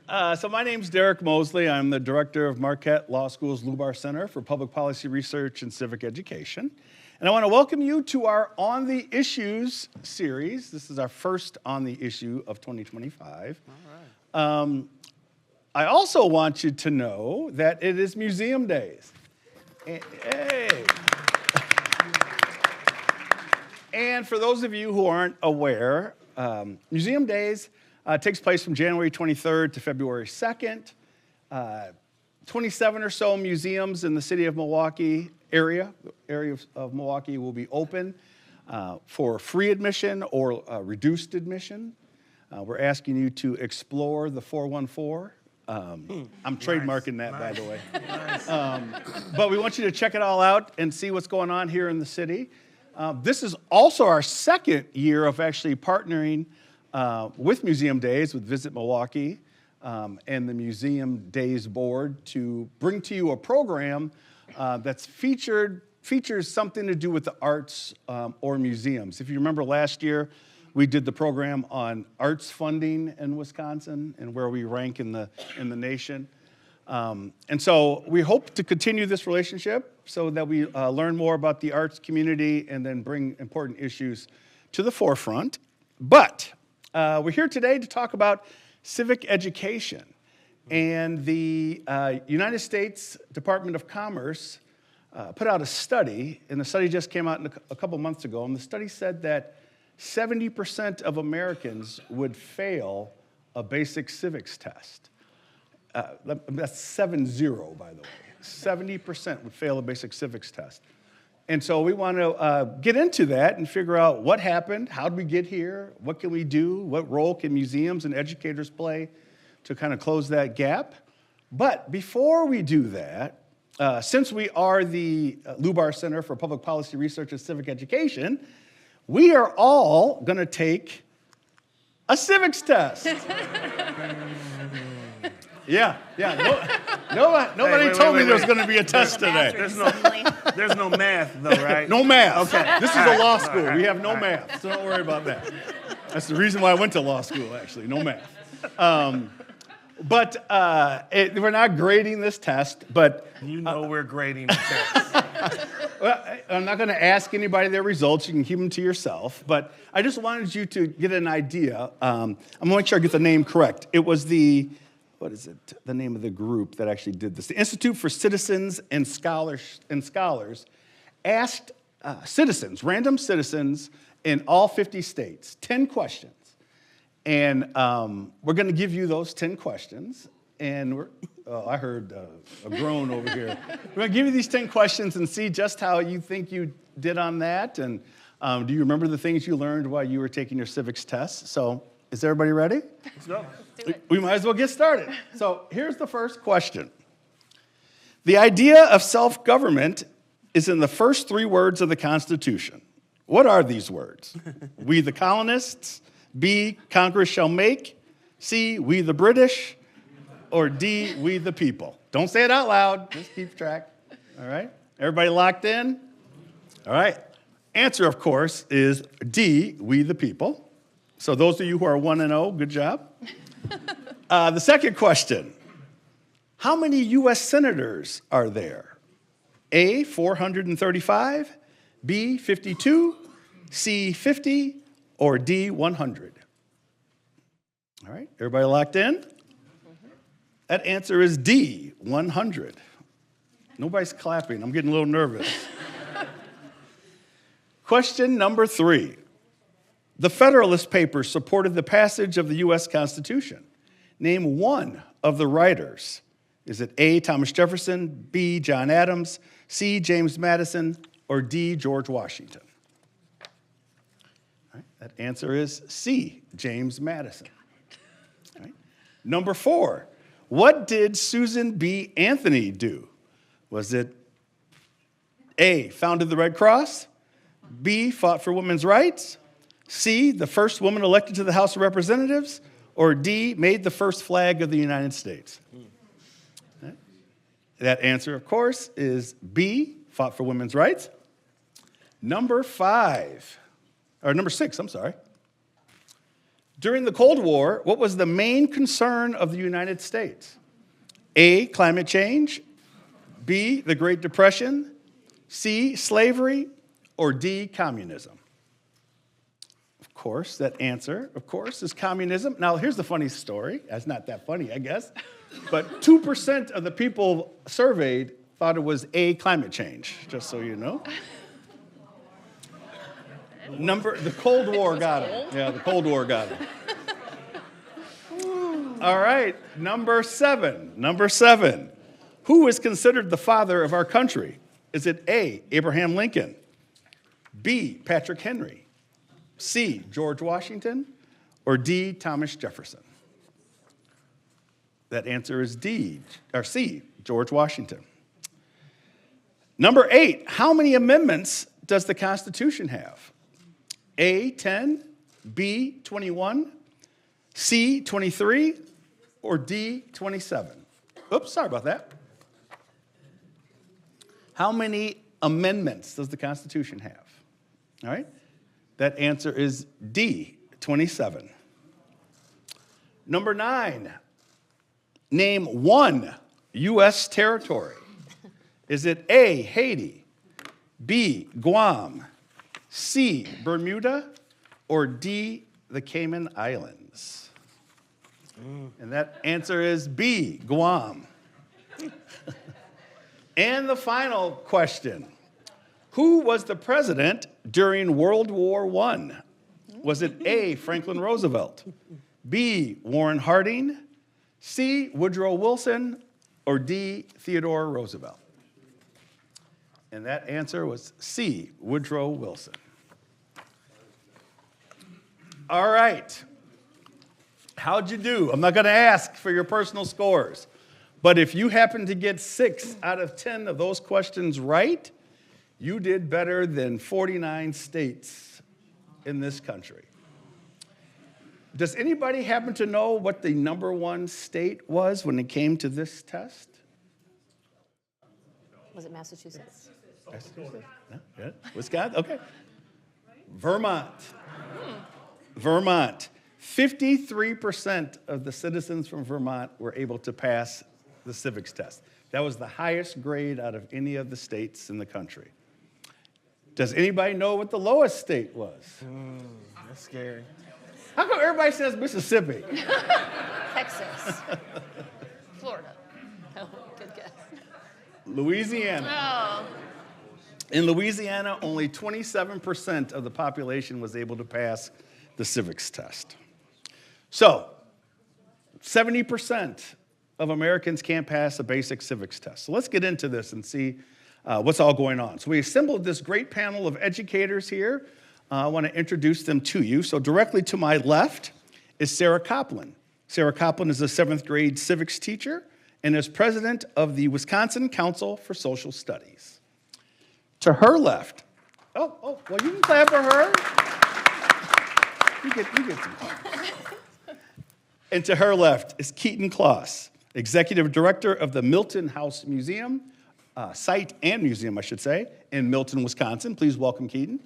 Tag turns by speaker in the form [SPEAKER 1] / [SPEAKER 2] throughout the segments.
[SPEAKER 1] So my name's Derek Mosley. I'm the director of Marquette Law School's Lubar Center for Public Policy Research and Civic Education. And I want to welcome you to our On the Issues series. This is our first On the Issue of 2025. All right. I also want you to know that it is Museum Days. Hey. And for those of you who aren't aware, Museum Days takes place from January 23rd to February 2nd. 27 or so museums in the city of Milwaukee area of Milwaukee will be open for free admission or reduced admission. We're asking you to explore the 414. I'm trademarking that, by the way. But we want you to check it all out and see what's going on here in the city. This is also our second year of actually partnering with Museum Days, with Visit Milwaukee, and the Museum Days Board to bring to you a program that's features something to do with the arts or museums. If you remember last year, we did the program on arts funding in Wisconsin and where we rank in the nation. And so we hope to continue this relationship so that we learn more about the arts community and then bring important issues to the forefront. But we're here today to talk about civic education. And the United States Department of Commerce put out a study, and the study just came out a couple months ago, and the study said that 70% of Americans would fail a basic civics test. That's 7-0, by the way. 70% would fail a basic civics test. And so we want to get into that and figure out what happened, how did we get here, what can we do, what role can museums and educators play to kind of close that gap. But before we do that, since we are the Lubar Center for Public Policy Research and Civic Education, we are all going to take a civics test. Yeah. Nobody told me there was going to be a test today.
[SPEAKER 2] There's no math, though, right?
[SPEAKER 1] No math. Okay. This is a law school. Right. We have no math, so don't worry about that. That's the reason why I went to law school, actually. No math. But we're not grading this test, but...
[SPEAKER 2] You know we're grading the test.
[SPEAKER 1] Well, I'm not going to ask anybody their results. You can keep them to yourself. But I just wanted you to get an idea. I'm going to make sure I get the name correct. It was the name of the group that actually did this. The Institute for Citizens and Scholars asked random citizens in all 50 states, 10 questions. And we're going to give you those 10 questions. And I heard a groan over here. We're going to give you these 10 questions and see just how you think you did on that. And do you remember the things you learned while you were taking your civics test? So is everybody ready?
[SPEAKER 2] Let's go.
[SPEAKER 1] We might as well get started. So here's the first question. The idea of self-government is in the first 3 words of the Constitution. What are these words? We the colonists, B, Congress shall make, C, we the British, or D, we the people. Don't say it out loud, just keep track. All right? Everybody locked in? All right. Answer, of course, is D, we the people. So those of you who are 1-0, good job. The second question, how many U.S. senators are there? A, 435, B, 52, C, 50, or D, 100? All right, everybody locked in? That answer is D, 100. Nobody's clapping. I'm getting a little nervous. Question number 3. The Federalist Papers supported the passage of the U.S. Constitution. Name one of the writers. Is it A, Thomas Jefferson, B, John Adams, C, James Madison, or D, George Washington? All right, that answer is C, James Madison. All right. Number 4, what did Susan B. Anthony do? Was it A, founded the Red Cross, B, fought for women's rights, C, the first woman elected to the House of Representatives, or D, made the first flag of the United States? Right. That answer, of course, is B, fought for women's rights. Number 6, During the Cold War, what was the main concern of the United States? A, climate change, B, the Great Depression, C, slavery, or D, communism? Of course, that answer, of course, is communism. Now, here's the funny story. That's not that funny, I guess. But 2% of the people surveyed thought it was A, climate change, just so you know. The Cold War got it. Yeah, the Cold War got it. All right, number seven. Who is considered the father of our country? Is it A, Abraham Lincoln, B, Patrick Henry, C, George Washington, or D, Thomas Jefferson? That answer is C, George Washington. Number 8, how many amendments does the Constitution have? A, 10, B, 21, C, 23, or D, 27? Oops, sorry about that. How many amendments does the Constitution have? All right, that answer is D, 27. Number 9, name one U.S. territory. Is it A, Haiti, B, Guam, C, Bermuda, or D, the Cayman Islands? And that answer is B, Guam. And the final question. Who was the president during World War I? Was it A, Franklin Roosevelt, B, Warren Harding, C, Woodrow Wilson, or D, Theodore Roosevelt? And that answer was C, Woodrow Wilson. All right. How'd you do? I'm not going to ask for your personal scores. But if you happen to get 6 out of 10 of those questions right, you did better than 49 states in this country. Does anybody happen to know what the number 1 state was when it came to this test?
[SPEAKER 3] Was it Massachusetts?
[SPEAKER 1] Massachusetts? No? Yeah. Wisconsin? Okay. Vermont. Vermont. 53% of the citizens from Vermont were able to pass the civics test. That was the highest grade out of any of the states in the country. Does anybody know what the lowest state was?
[SPEAKER 2] That's scary.
[SPEAKER 1] How come everybody says Mississippi?
[SPEAKER 3] Texas. Florida. Oh, good guess.
[SPEAKER 1] Louisiana.
[SPEAKER 3] Oh.
[SPEAKER 1] In Louisiana, only 27% of the population was able to pass the civics test. So, 70% of Americans can't pass a basic civics test. So let's get into this and see what's all going on. So we assembled this great panel of educators here. I want to introduce them to you. So directly to my left is Sarah Koplin. Sarah Koplin is a 7th grade civics teacher and is president of the Wisconsin Council for Social Studies. To her left, well, you can clap for her. You get some claps. And to her left is Keighton Klos, executive director of the Milton House Museum, site and museum, I should say, in Milton, Wisconsin. Please welcome Keighton.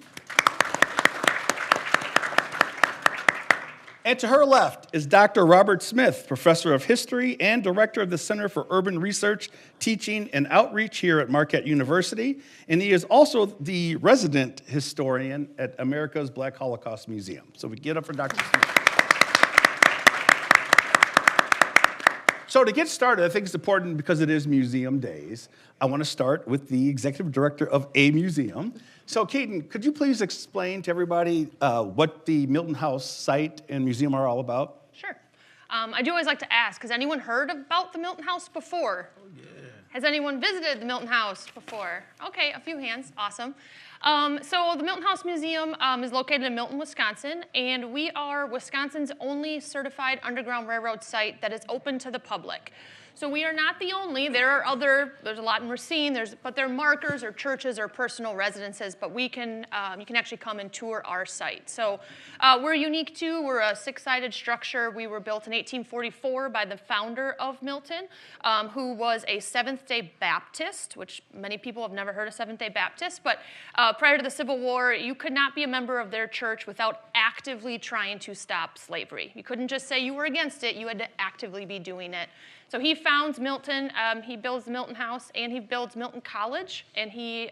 [SPEAKER 1] And to her left is Dr. Robert Smith, professor of history and director of the Center for Urban Research, Teaching, and Outreach here at Marquette University. And he is also the resident historian at America's Black Holocaust Museum. So we get up for Dr. Smith. So to get started, I think it's important because it is museum days. I want to start with the executive director of a museum. So Keighton, could you please explain to everybody what the Milton House site and museum are all about?
[SPEAKER 4] Sure. I do always like to ask, has anyone heard about the Milton House before? Oh, yeah. Has anyone visited the Milton House before? Okay, a few hands, awesome. So the Milton House Museum is located in Milton, Wisconsin, and we are Wisconsin's only certified Underground Railroad site that is open to the public. So we are not the only. There's a lot in Racine, but they're markers or churches or personal residences, but you can actually come and tour our site. So we're unique too. We're a 6-sided structure. We were built in 1844 by the founder of Milton, who was a Seventh-day Baptist, which many people have never heard of Seventh-day Baptist, but prior to the Civil War, you could not be a member of their church without actively trying to stop slavery. You couldn't just say you were against it, you had to actively be doing it. So he founds Milton, he builds the Milton House, and he builds Milton College, and he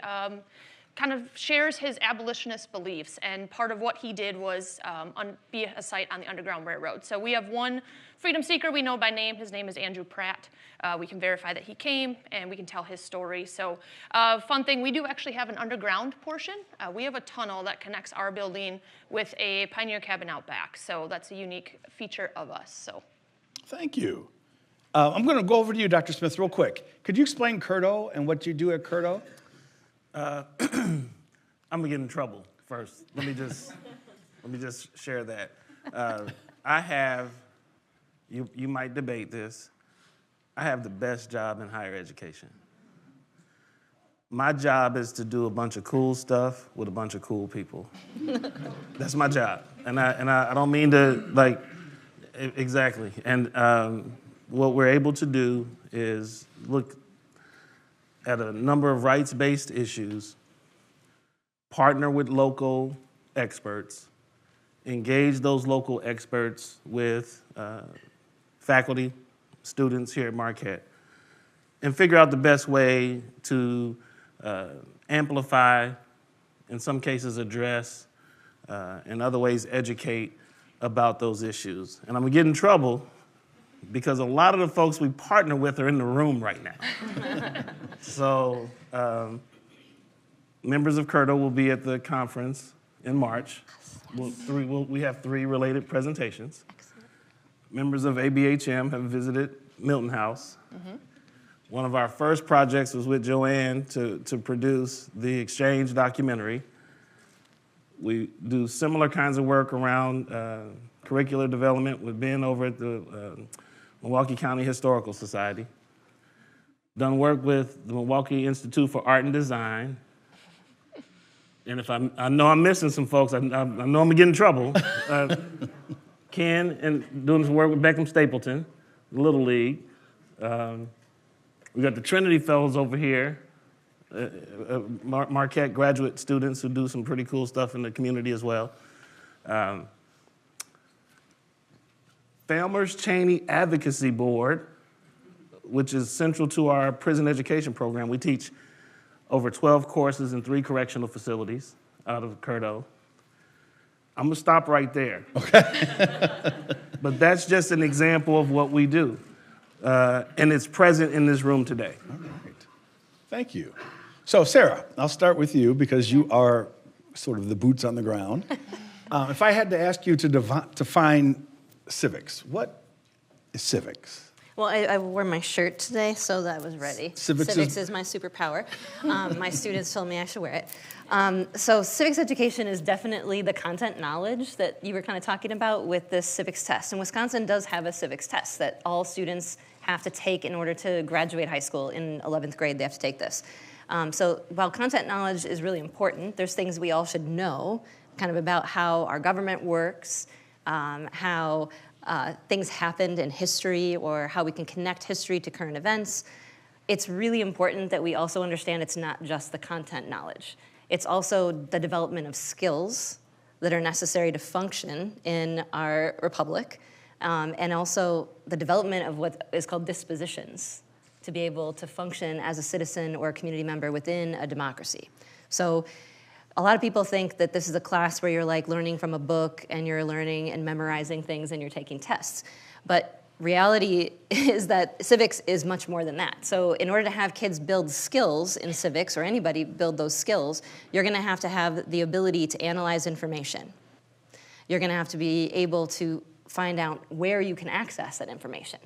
[SPEAKER 4] kind of shares his abolitionist beliefs, and part of what he did was be a site on the Underground Railroad. So we have one freedom seeker we know by name. His name is Andrew Pratt. We can verify that he came, and we can tell his story. So fun thing, we do actually have an underground portion. We have a tunnel that connects our building with a pioneer cabin out back. So that's a unique feature of us. So,
[SPEAKER 1] Thank you. I'm going to go over to you, Dr. Smith, real quick. Could you explain Curdo and what you do at Curdo?
[SPEAKER 2] I'm gonna get in trouble first. Let me just share that. I have, you might debate this, I have the best job in higher education. My job is to do a bunch of cool stuff with a bunch of cool people. That's my job. And I don't mean to, like, exactly. And what we're able to do is look at a number of rights-based issues, partner with local experts, engage those local experts with faculty, students here at Marquette, and figure out the best way to amplify, in some cases address, in other ways educate about those issues. And I'm gonna get in trouble because a lot of the folks we partner with are in the room right now. So members of Curdo will be at the conference in March. We have 3 related presentations.
[SPEAKER 3] Excellent.
[SPEAKER 2] Members of ABHM have visited Milton House. Mm-hmm. One of our first projects was with Joanne to produce the Exchange documentary. We do similar kinds of work around curricular development with Ben over at the Milwaukee County Historical Society. Done work with the Milwaukee Institute for Art and Design. And if I know I'm missing some folks, I know I'm gonna get in trouble. Ken, and doing some work with Beckham Stapleton, Little League. We got the Trinity Fellows over here, Marquette graduate students who do some pretty cool stuff in the community as well. Falmers Chaney Advocacy Board, which is central to our prison education program. We teach over 12 courses in 3 correctional facilities out of Curdo. I'm gonna stop right there. Okay. But that's just an example of what we do. And it's present in this room today.
[SPEAKER 1] All right. Thank you. So, Sarah, I'll start with you because you are sort of the boots on the ground. If I had to ask you to define civics, what is civics?
[SPEAKER 3] Well, I wore my shirt today, so that was ready.
[SPEAKER 1] Civics
[SPEAKER 3] is my superpower. My students told me I should wear it. So civics education is definitely the content knowledge that you were kind of talking about with this civics test. And Wisconsin does have a civics test that all students have to take in order to graduate high school. In 11th grade, they have to take this. So while content knowledge is really important, there's things we all should know kind of about how our government works, how things happened in history, or how we can connect history to current events. It's really important that we also understand it's not just the content knowledge. It's also the development of skills that are necessary to function in our republic, and also the development of what is called dispositions to be able to function as a citizen or a community member within a democracy. So a lot of people think that this is a class where you're like learning from a book and you're learning and memorizing things and you're taking tests. But reality is that civics is much more than that. So in order to have kids build skills in civics, or anybody build those skills, you're gonna have to have the ability to analyze information. You're gonna have to be able to find out where you can access that information.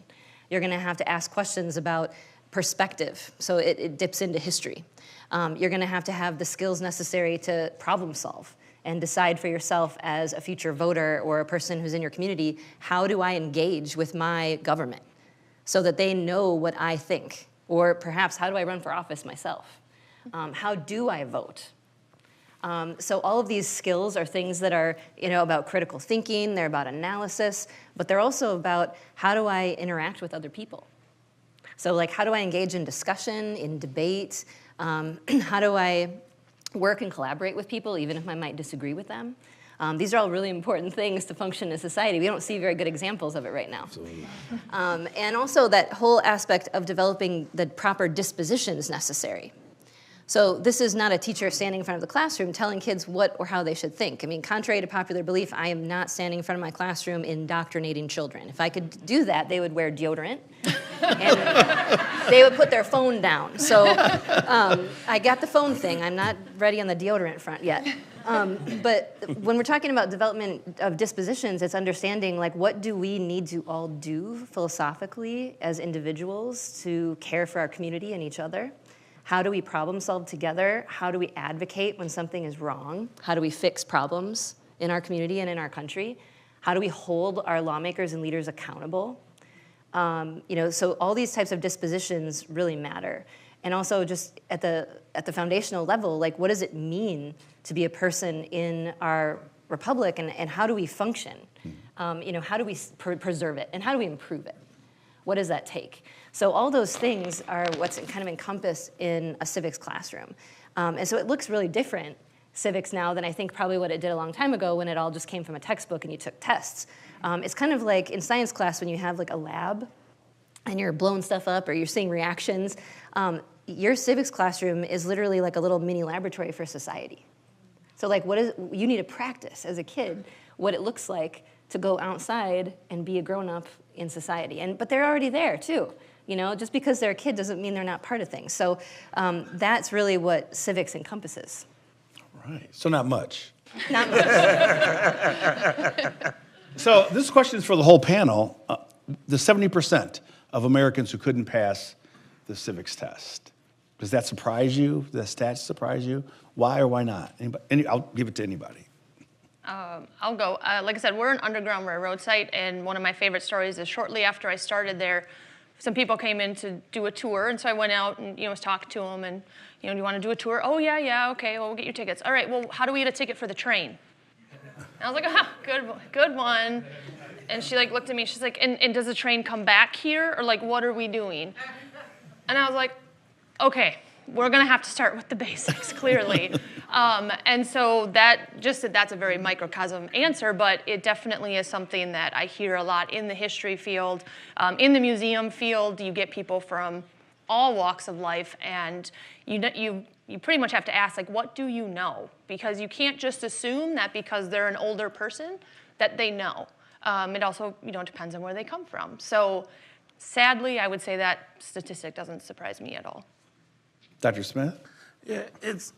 [SPEAKER 3] You're gonna have to ask questions about perspective, so it dips into history. You're gonna have to have the skills necessary to problem solve and decide for yourself as a future voter or a person who's in your community, how do I engage with my government so that they know what I think? Or perhaps, how do I run for office myself? How do I vote? So all of these skills are things that are, about critical thinking, they're about analysis, but they're also about how do I interact with other people? So like, how do I engage in discussion, in debate? How do I work and collaborate with people, even if I might disagree with them. These are all really important things to function in society. We don't see very good examples of it right now. And also that whole aspect of developing the proper dispositions necessary. So this is not a teacher standing in front of the classroom telling kids what or how they should think. I mean, contrary to popular belief, I am not standing in front of my classroom indoctrinating children. If I could do that, they would wear deodorant and they would put their phone down. So I got the phone thing. I'm not ready on the deodorant front yet. But when we're talking about development of dispositions, it's understanding, like, what do we need to all do philosophically as individuals to care for our community and each other? How do we problem solve together? How do we advocate when something is wrong? How do we fix problems in our community and in our country? How do we hold our lawmakers and leaders accountable? So all these types of dispositions really matter. And also just at the foundational level, like, what does it mean to be a person in our republic, and how do we function? How do we preserve it, and how do we improve it? What does that take? So all those things are what's kind of encompassed in a civics classroom. And so it looks really different, civics now, than I think probably what it did a long time ago when it all just came from a textbook and you took tests. It's kind of like in science class when you have like a lab and you're blowing stuff up or you're seeing reactions. Your civics classroom is literally like a little mini laboratory for society. So like, you need to practice as a kid what it looks like to go outside and be a grown-up in society. But they're already there too. Just because they're a kid doesn't mean they're not part of things. So that's really what civics encompasses.
[SPEAKER 1] Right. So not much.
[SPEAKER 3] Not much.
[SPEAKER 1] So this question is for the whole panel. The 70% of Americans who couldn't pass the civics test. Does that surprise you? Does that stats surprise you? Why or why not? I'll give it to anybody.
[SPEAKER 4] I'll go. Like I said, we're an Underground Railroad site, and one of my favorite stories is shortly after I started there, some people came in to do a tour, and so I went out and was talking to them, and do you want to do a tour? Oh yeah, okay. Well, we'll get you tickets. All right. Well, how do we get a ticket for the train? And I was like, good one. And she looked at me. She's like, and does the train come back here, or what are we doing? And I was like, okay. We're going to have to start with the basics, clearly. And so that's a very microcosm answer, but it definitely is something that I hear a lot in the history field. In the museum field, you get people from all walks of life, and you pretty much have to ask, what do you know? Because you can't just assume that because they're an older person that they know. It also depends on where they come from. So sadly, I would say that statistic doesn't surprise me at all.
[SPEAKER 1] Dr. Smith?
[SPEAKER 2] Yeah, it's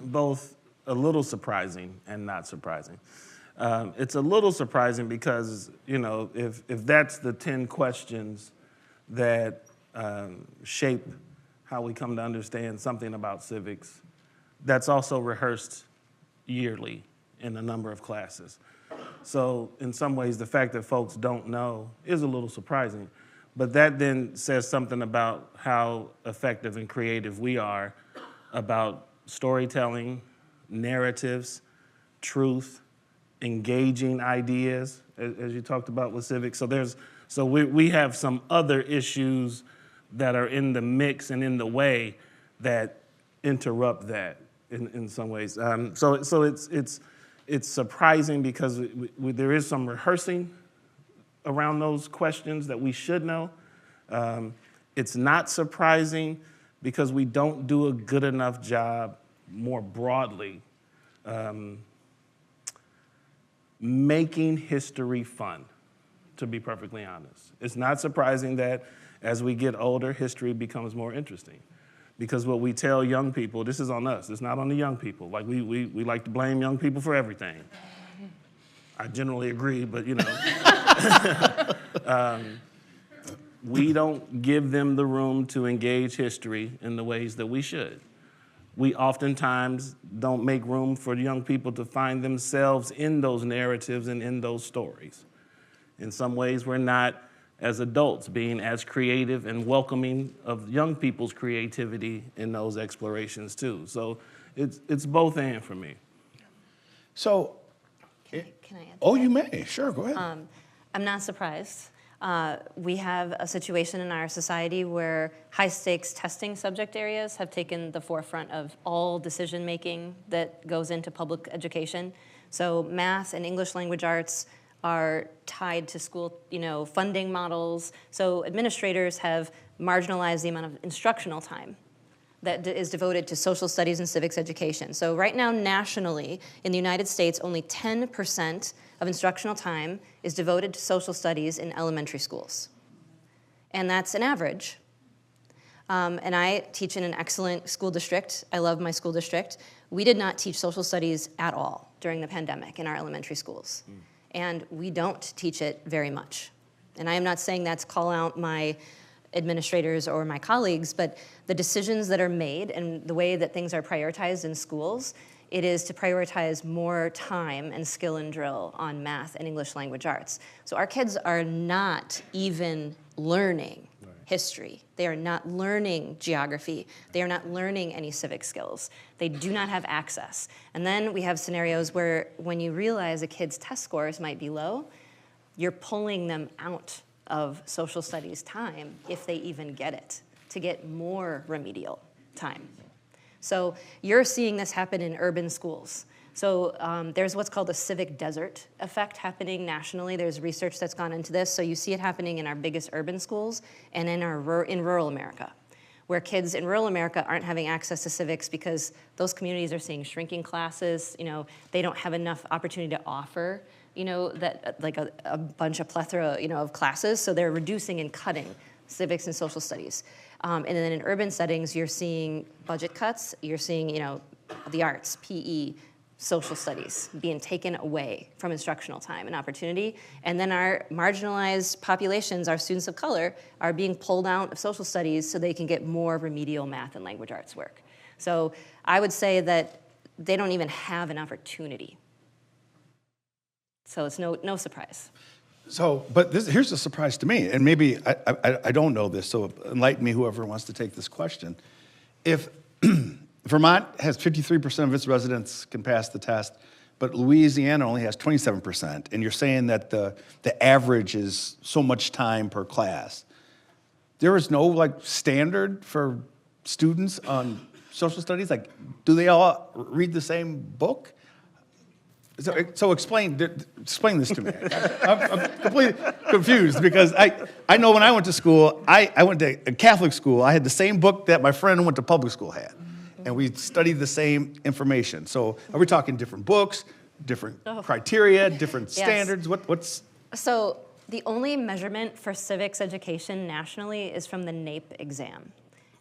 [SPEAKER 2] both a little surprising and not surprising. It's a little surprising because, if that's the 10 questions that shape how we come to understand something about civics, that's also rehearsed yearly in a number of classes. So in some ways, the fact that folks don't know is a little surprising. But that then says something about how effective and creative we are about storytelling, narratives, truth, engaging ideas, as you talked about with civics. So we have some other issues that are in the mix and in the way that interrupt that in some ways. So it's surprising because there is some rehearsing around those questions that we should know. It's not surprising because we don't do a good enough job more broadly making history fun, to be perfectly honest. It's not surprising that as we get older, history becomes more interesting. Because what we tell young people, this is on us, it's not on the young people. We like to blame young people for everything. I generally agree, but we don't give them the room to engage history in the ways that we should. We oftentimes don't make room for young people to find themselves in those narratives and in those stories. In some ways, we're not, as adults, being as creative and welcoming of young people's creativity in those explorations too. So it's both and for me.
[SPEAKER 1] So,
[SPEAKER 3] Can I add to
[SPEAKER 1] oh,
[SPEAKER 3] that?
[SPEAKER 1] you may. Sure, go ahead.
[SPEAKER 3] I'm not surprised. We have a situation in our society where high-stakes testing subject areas have taken the forefront of all decision-making that goes into public education. So math and English language arts are tied to school, funding models. So administrators have marginalized the amount of instructional time that is devoted to social studies and civics education. So right now, nationally, in the United States, only 10% of instructional time is devoted to social studies in elementary schools. And that's an average. And I teach in an excellent school district. I love my school district. We did not teach social studies at all during the pandemic in our elementary schools. And we don't teach it very much. And I am not saying that's call out my administrators or my colleagues, but the decisions that are made and the way that things are prioritized in schools, it is to prioritize more time and skill and drill on math and English language arts. So our kids are not even learning history. They are not learning geography. They are not learning any civic skills. They do not have access. And then we have scenarios where when you realize a kid's test scores might be low, you're pulling them out of social studies time, if they even get it, to get more remedial time. So you're seeing this happen in urban schools. So there's what's called a civic desert effect happening nationally. There's research that's gone into this. So you see it happening in our biggest urban schools and in rural America, where kids in rural America aren't having access to civics because those communities are seeing shrinking classes. They don't have enough opportunity to offer, that like a bunch of plethora, of classes. So they're reducing and cutting civics and social studies. And then in urban settings, you're seeing budget cuts. You're seeing, the arts, PE, social studies being taken away from instructional time and opportunity. And then our marginalized populations, our students of color, are being pulled out of social studies so they can get more remedial math and language arts work. So I would say that they don't even have an opportunity. So it's no surprise.
[SPEAKER 1] So, but here's a surprise to me, and maybe I don't know this, so enlighten me, whoever wants to take this question. If Vermont has 53% of its residents can pass the test, but Louisiana only has 27%, and you're saying that the average is so much time per class. There is no standard for students on social studies? Do they all read the same book? So explain this to me. I'm completely confused because I know when I went to school, I went to a Catholic school. I had the same book that my friend who went to public school had. And we studied the same information. So are we talking different books, different criteria, different standards? What's...
[SPEAKER 3] So the only measurement for civics education nationally is from the NAEP exam.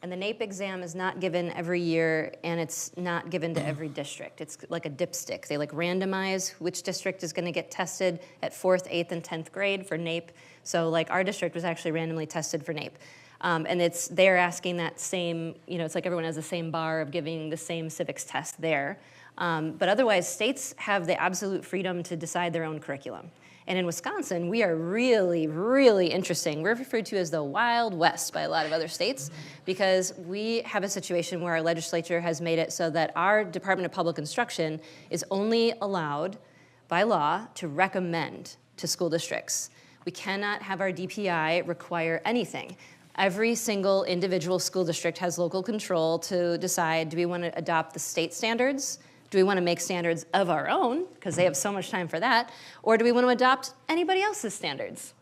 [SPEAKER 3] And the NAEP exam is not given every year, and it's not given to every district. It's like a dipstick. They randomize which district is going to get tested at 4th, 8th, and 10th grade for NAEP. So our district was actually randomly tested for NAEP. And they're asking that same, it's like everyone has the same bar of giving the same civics test there. But otherwise, states have the absolute freedom to decide their own curriculum. And in Wisconsin, we are really, really interesting. We're referred to as the Wild West by a lot of other states because we have a situation where our legislature has made it so that our Department of Public Instruction is only allowed by law to recommend to school districts. We cannot have our DPI require anything. Every single individual school district has local control to decide, do we want to adopt the state standards? Do we want to make standards of our own, because they have so much time for that, or do we want to adopt anybody else's standards?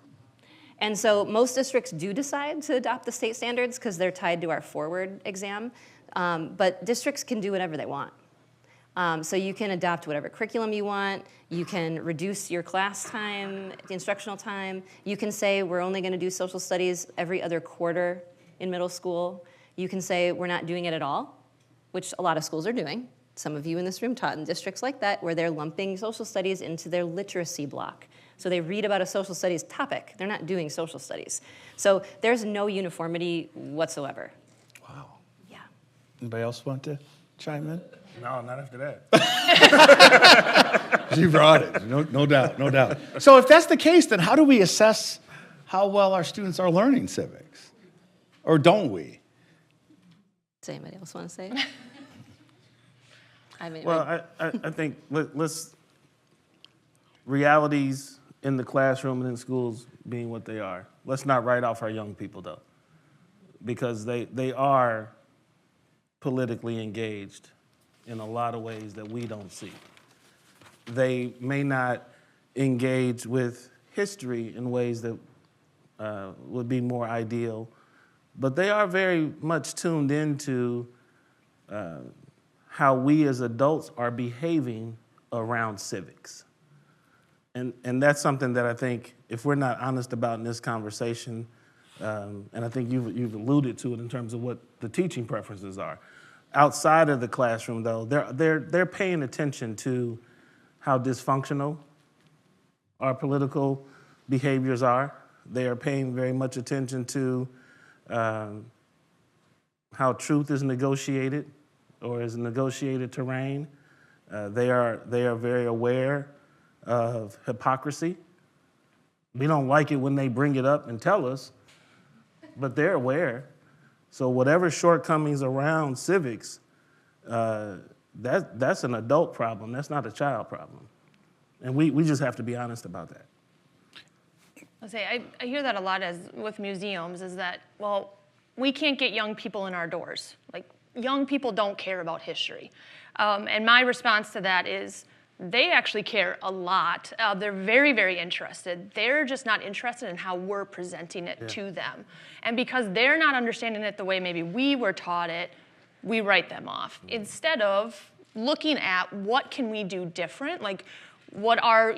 [SPEAKER 3] And so most districts do decide to adopt the state standards because they're tied to our forward exam, but districts can do whatever they want. So you can adopt whatever curriculum you want. You can reduce your class time, the instructional time. You can say we're only going to do social studies every other quarter in middle school. You can say we're not doing it at all, which a lot of schools are doing. Some of you in this room taught in districts like that where they're lumping social studies into their literacy block. So they read about a social studies topic. They're not doing social studies. So there's no uniformity whatsoever.
[SPEAKER 1] Wow.
[SPEAKER 3] Yeah.
[SPEAKER 1] Anybody else want to chime in?
[SPEAKER 2] No, not after that.
[SPEAKER 1] She brought it, no doubt, no doubt. So if that's the case, then how do we assess how well our students are learning civics? Or don't we?
[SPEAKER 3] Does anybody else want to say?
[SPEAKER 2] Well, I think let's realities in the classroom and in schools being what they are. Let's not write off our young people, though, because they are politically engaged in a lot of ways that we don't see. They may not engage with history in ways that would be more ideal, but they are very much tuned into how we as adults are behaving around civics. And that's something that I think if we're not honest about in this conversation, and I think you've alluded to it in terms of what the teaching preferences are. Outside of the classroom, though, they're paying attention to how dysfunctional our political behaviors are. They are paying very much attention to how truth is negotiated or is negotiated terrain. They are very aware of hypocrisy. We don't like it when they bring it up and tell us, but they're aware. So whatever shortcomings around civics, that's an adult problem. That's not a child problem. And we just have to be honest about that.
[SPEAKER 4] I hear that a lot as with museums is that, well, we can't get young people in our doors. Like, young people don't care about history. And my response to that is they actually care a lot. They're very, very interested. They're just not interested in how we're presenting it to them. And because they're not understanding it the way maybe we were taught it, we write them off. Instead of looking at what can we do different, like what are,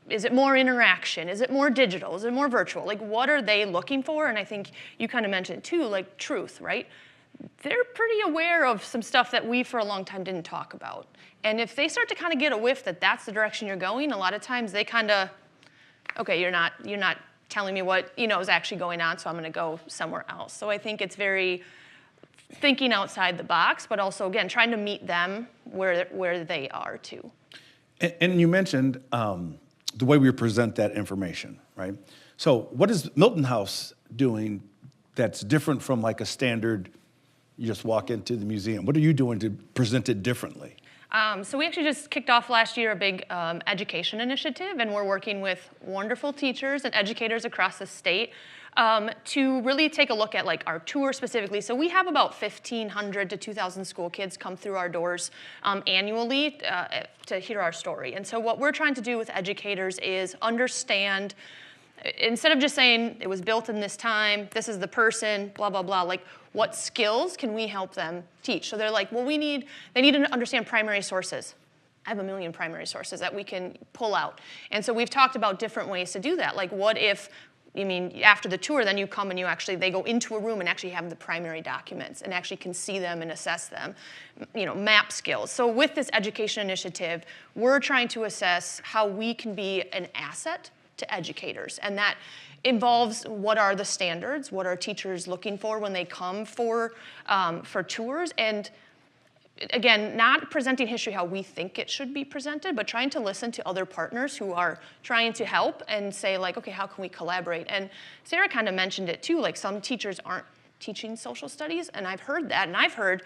[SPEAKER 4] is it more interaction? Is it more digital? Is it more virtual? Like, what are they looking for? And I think you kind of mentioned too, like truth, right? They're pretty aware of some stuff that we for a long time didn't talk about. And if they start to kind of get a whiff that that's the direction you're going, a lot of times they kind of, okay, you're not telling me what is actually going on, so I'm going to go somewhere else. So I think it's very thinking outside the box, but also again trying to meet them where they are too.
[SPEAKER 1] And you mentioned the way we present that information, right? So what is Milton House doing that's different from like a standard, you just walk into the museum? What are you doing to present it differently?
[SPEAKER 4] So we actually just kicked off last year a big education initiative, and we're working with wonderful teachers and educators across the state to really take a look at like our tour specifically. So we have about 1,500 to 2,000 school kids come through our doors annually to hear our story. And so what we're trying to do with educators is understand, instead of just saying it was built in this time, this is the person, blah, blah, blah, like what skills can we help them teach? So they're like, well, they need to understand primary sources. I have a million primary sources that we can pull out. And so we've talked about different ways to do that. Like what if, after the tour, then you come and they go into a room and actually have the primary documents and actually can see them and assess them, map skills. So with this education initiative, we're trying to assess how we can be an asset to educators. And that involves what are the standards, what are teachers looking for when they come for tours, and again, not presenting history how we think it should be presented, but trying to listen to other partners who are trying to help and say like, okay, how can we collaborate? And Sarah kind of mentioned it too, like some teachers aren't teaching social studies, and I've heard that, and I've heard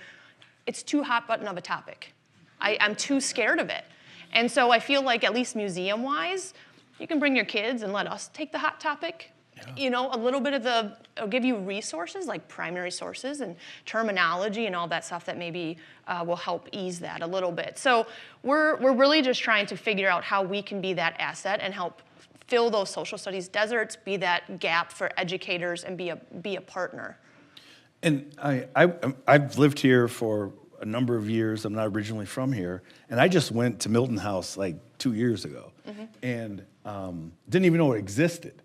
[SPEAKER 4] it's too hot button of a topic. I'm too scared of it. And so I feel like at least museum-wise, you can bring your kids and let us take the hot topic. Yeah. A little bit of I'll give you resources like primary sources and terminology and all that stuff that maybe will help ease that a little bit. So we're really just trying to figure out how we can be that asset and help fill those social studies deserts, be that gap for educators, and be a partner.
[SPEAKER 1] And I've lived here for a number of years. I'm not originally from here, and I just went to Milton House like 2 years ago, and didn't even know it existed.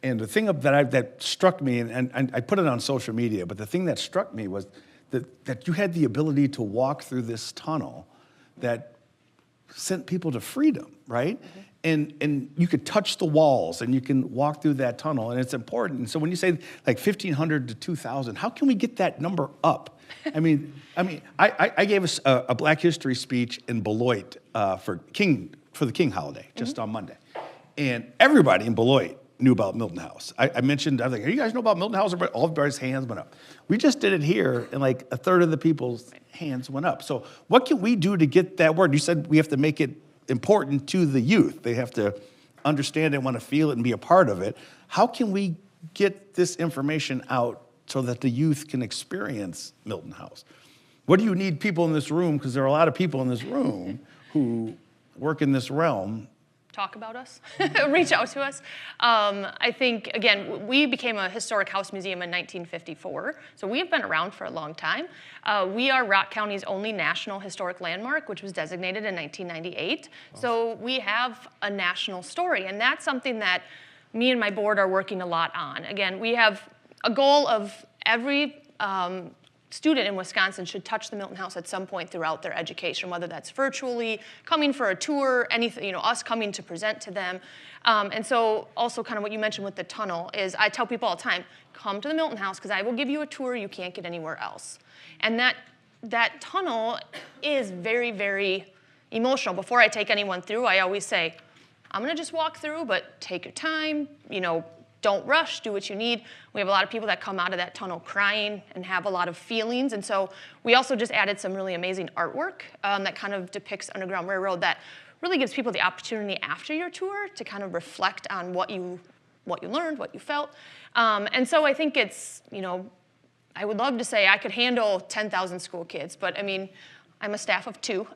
[SPEAKER 1] And the thing that struck me, and I put it on social media, but the thing that struck me was that you had the ability to walk through this tunnel that sent people to freedom, right? And you could touch the walls, and you can walk through that tunnel, and it's important. And so when you say like 1,500 to 2,000, how can we get that number up? I gave us a Black History speech in Beloit for the King holiday just on Monday, and everybody in Beloit knew about Milton House. I mentioned, I was like, hey, you guys know about Milton House? All everybody's hands went up. We just did it here, and like a third of the people's hands went up. So what can we do to get that word? You said we have to make it important to the youth. They have to understand it, want to feel it, and be a part of it. How can we get this information out so that the youth can experience Milton House? What do you need people in this room? Because there are a lot of people in this room who work in this realm.
[SPEAKER 4] Talk about us, reach out to us. I think, again, we became a historic house museum in 1954, so we have been around for a long time. We are Rock County's only national historic landmark, which was designated in 1998. Awesome. So we have a national story, and that's something that me and my board are working a lot on. Again, we have a goal of every student in Wisconsin should touch the Milton House at some point throughout their education, whether that's virtually, coming for a tour, anything, us coming to present to them. And so also kind of what you mentioned with the tunnel is I tell people all the time, come to the Milton House because I will give you a tour you can't get anywhere else. And that tunnel is very, very emotional. Before I take anyone through, I always say, I'm gonna just walk through, but take your time, don't rush, do what you need. We have a lot of people that come out of that tunnel crying and have a lot of feelings. And so we also just added some really amazing artwork that kind of depicts Underground Railroad that really gives people the opportunity after your tour to kind of reflect on what you learned, what you felt. And so I think it's, I would love to say I could handle 10,000 school kids, but I mean, I'm a staff of 2.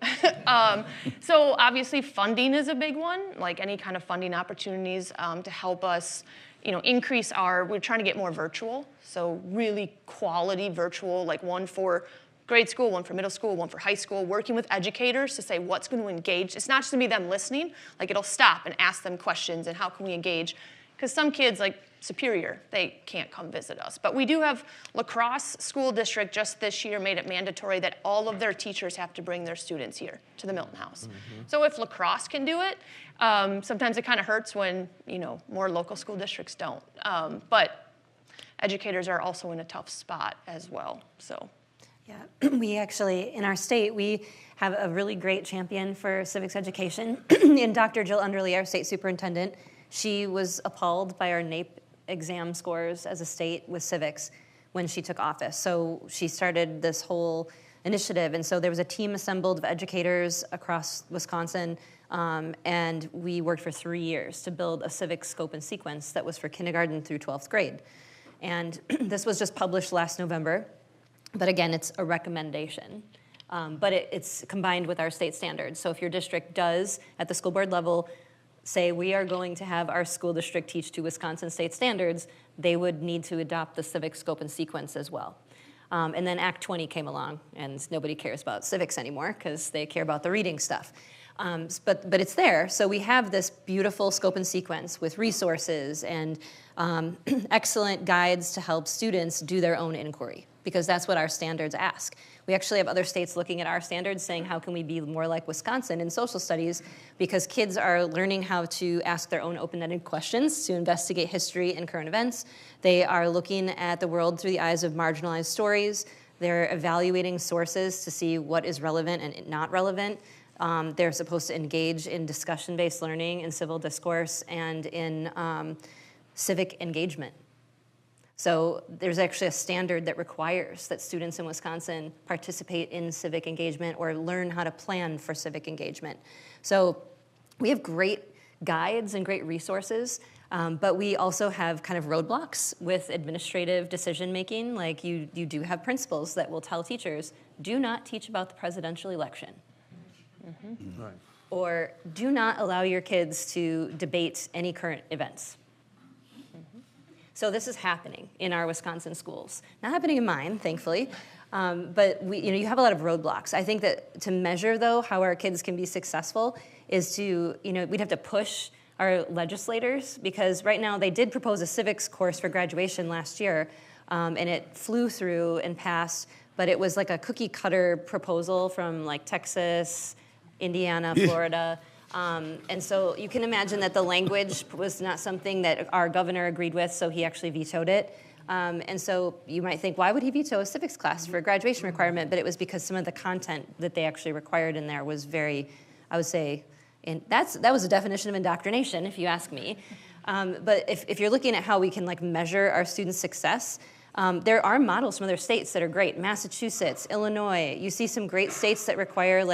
[SPEAKER 4] So obviously funding is a big one, like any kind of funding opportunities to help us increase we're trying to get more virtual, so really quality virtual, like one for grade school, one for middle school, one for high school, working with educators to say what's going to engage. It's not just going to be them listening, like it'll stop and ask them questions and how can we engage, because some kids, like Superior, they can't come visit us. But we do have La Crosse School District just this year made it mandatory that all of their teachers have to bring their students here to the Milton House. Mm-hmm. So if La Crosse can do it, sometimes it kind of hurts when more local school districts don't. But educators are also in a tough spot as well. So.
[SPEAKER 3] Yeah, we actually, in our state, we have a really great champion for civics education, in Dr. Jill Underly, our state superintendent. She was appalled by our NAEP exam scores as a state with civics when she took office. So she started this whole initiative. And so there was a team assembled of educators across Wisconsin, and we worked for 3 years to build a civics scope and sequence that was for kindergarten through 12th grade. And this was just published last November. But again, it's a recommendation. But it's combined with our state standards. So if your district does, at the school board level, say we are going to have our school district teach to Wisconsin state standards, they would need to adopt the civic scope and sequence as well. And then Act 20 came along, and nobody cares about civics anymore because they care about the reading stuff. But it's there. So we have this beautiful scope and sequence with resources and excellent guides to help students do their own inquiry, because that's what our standards ask. We actually have other states looking at our standards saying, how can we be more like Wisconsin in social studies? Because kids are learning how to ask their own open-ended questions to investigate history and current events. They are looking at the world through the eyes of marginalized stories. They're evaluating sources to see what is relevant and not relevant. They're supposed to engage in discussion-based learning, in civil discourse, and in civic engagement. So there's actually a standard that requires that students in Wisconsin participate in civic engagement or learn how to plan for civic engagement. So we have great guides and great resources, but we also have kind of roadblocks with administrative decision-making. Like you do have principals that will tell teachers, do not teach about the presidential election. Mm-hmm. Right. Or do not allow your kids to debate any current events. So this is happening in our Wisconsin schools. Not happening in mine, thankfully, but you have a lot of roadblocks. I think that to measure, though, how our kids can be successful is to, we'd have to push our legislators, because right now they did propose a civics course for graduation last year, and it flew through and passed, but it was like a cookie cutter proposal from like Texas, Indiana, Florida. And so you can imagine that the language was not something that our governor agreed with, so he actually vetoed it. And so you might think, why would he veto a civics class for a graduation requirement? But it was because some of the content that they actually required in there was very, I would say, and that was a definition of indoctrination, if you ask me. But if you're looking at how we can measure our students' success, there are models from other states that are great. Massachusetts, Illinois. You see some great states that require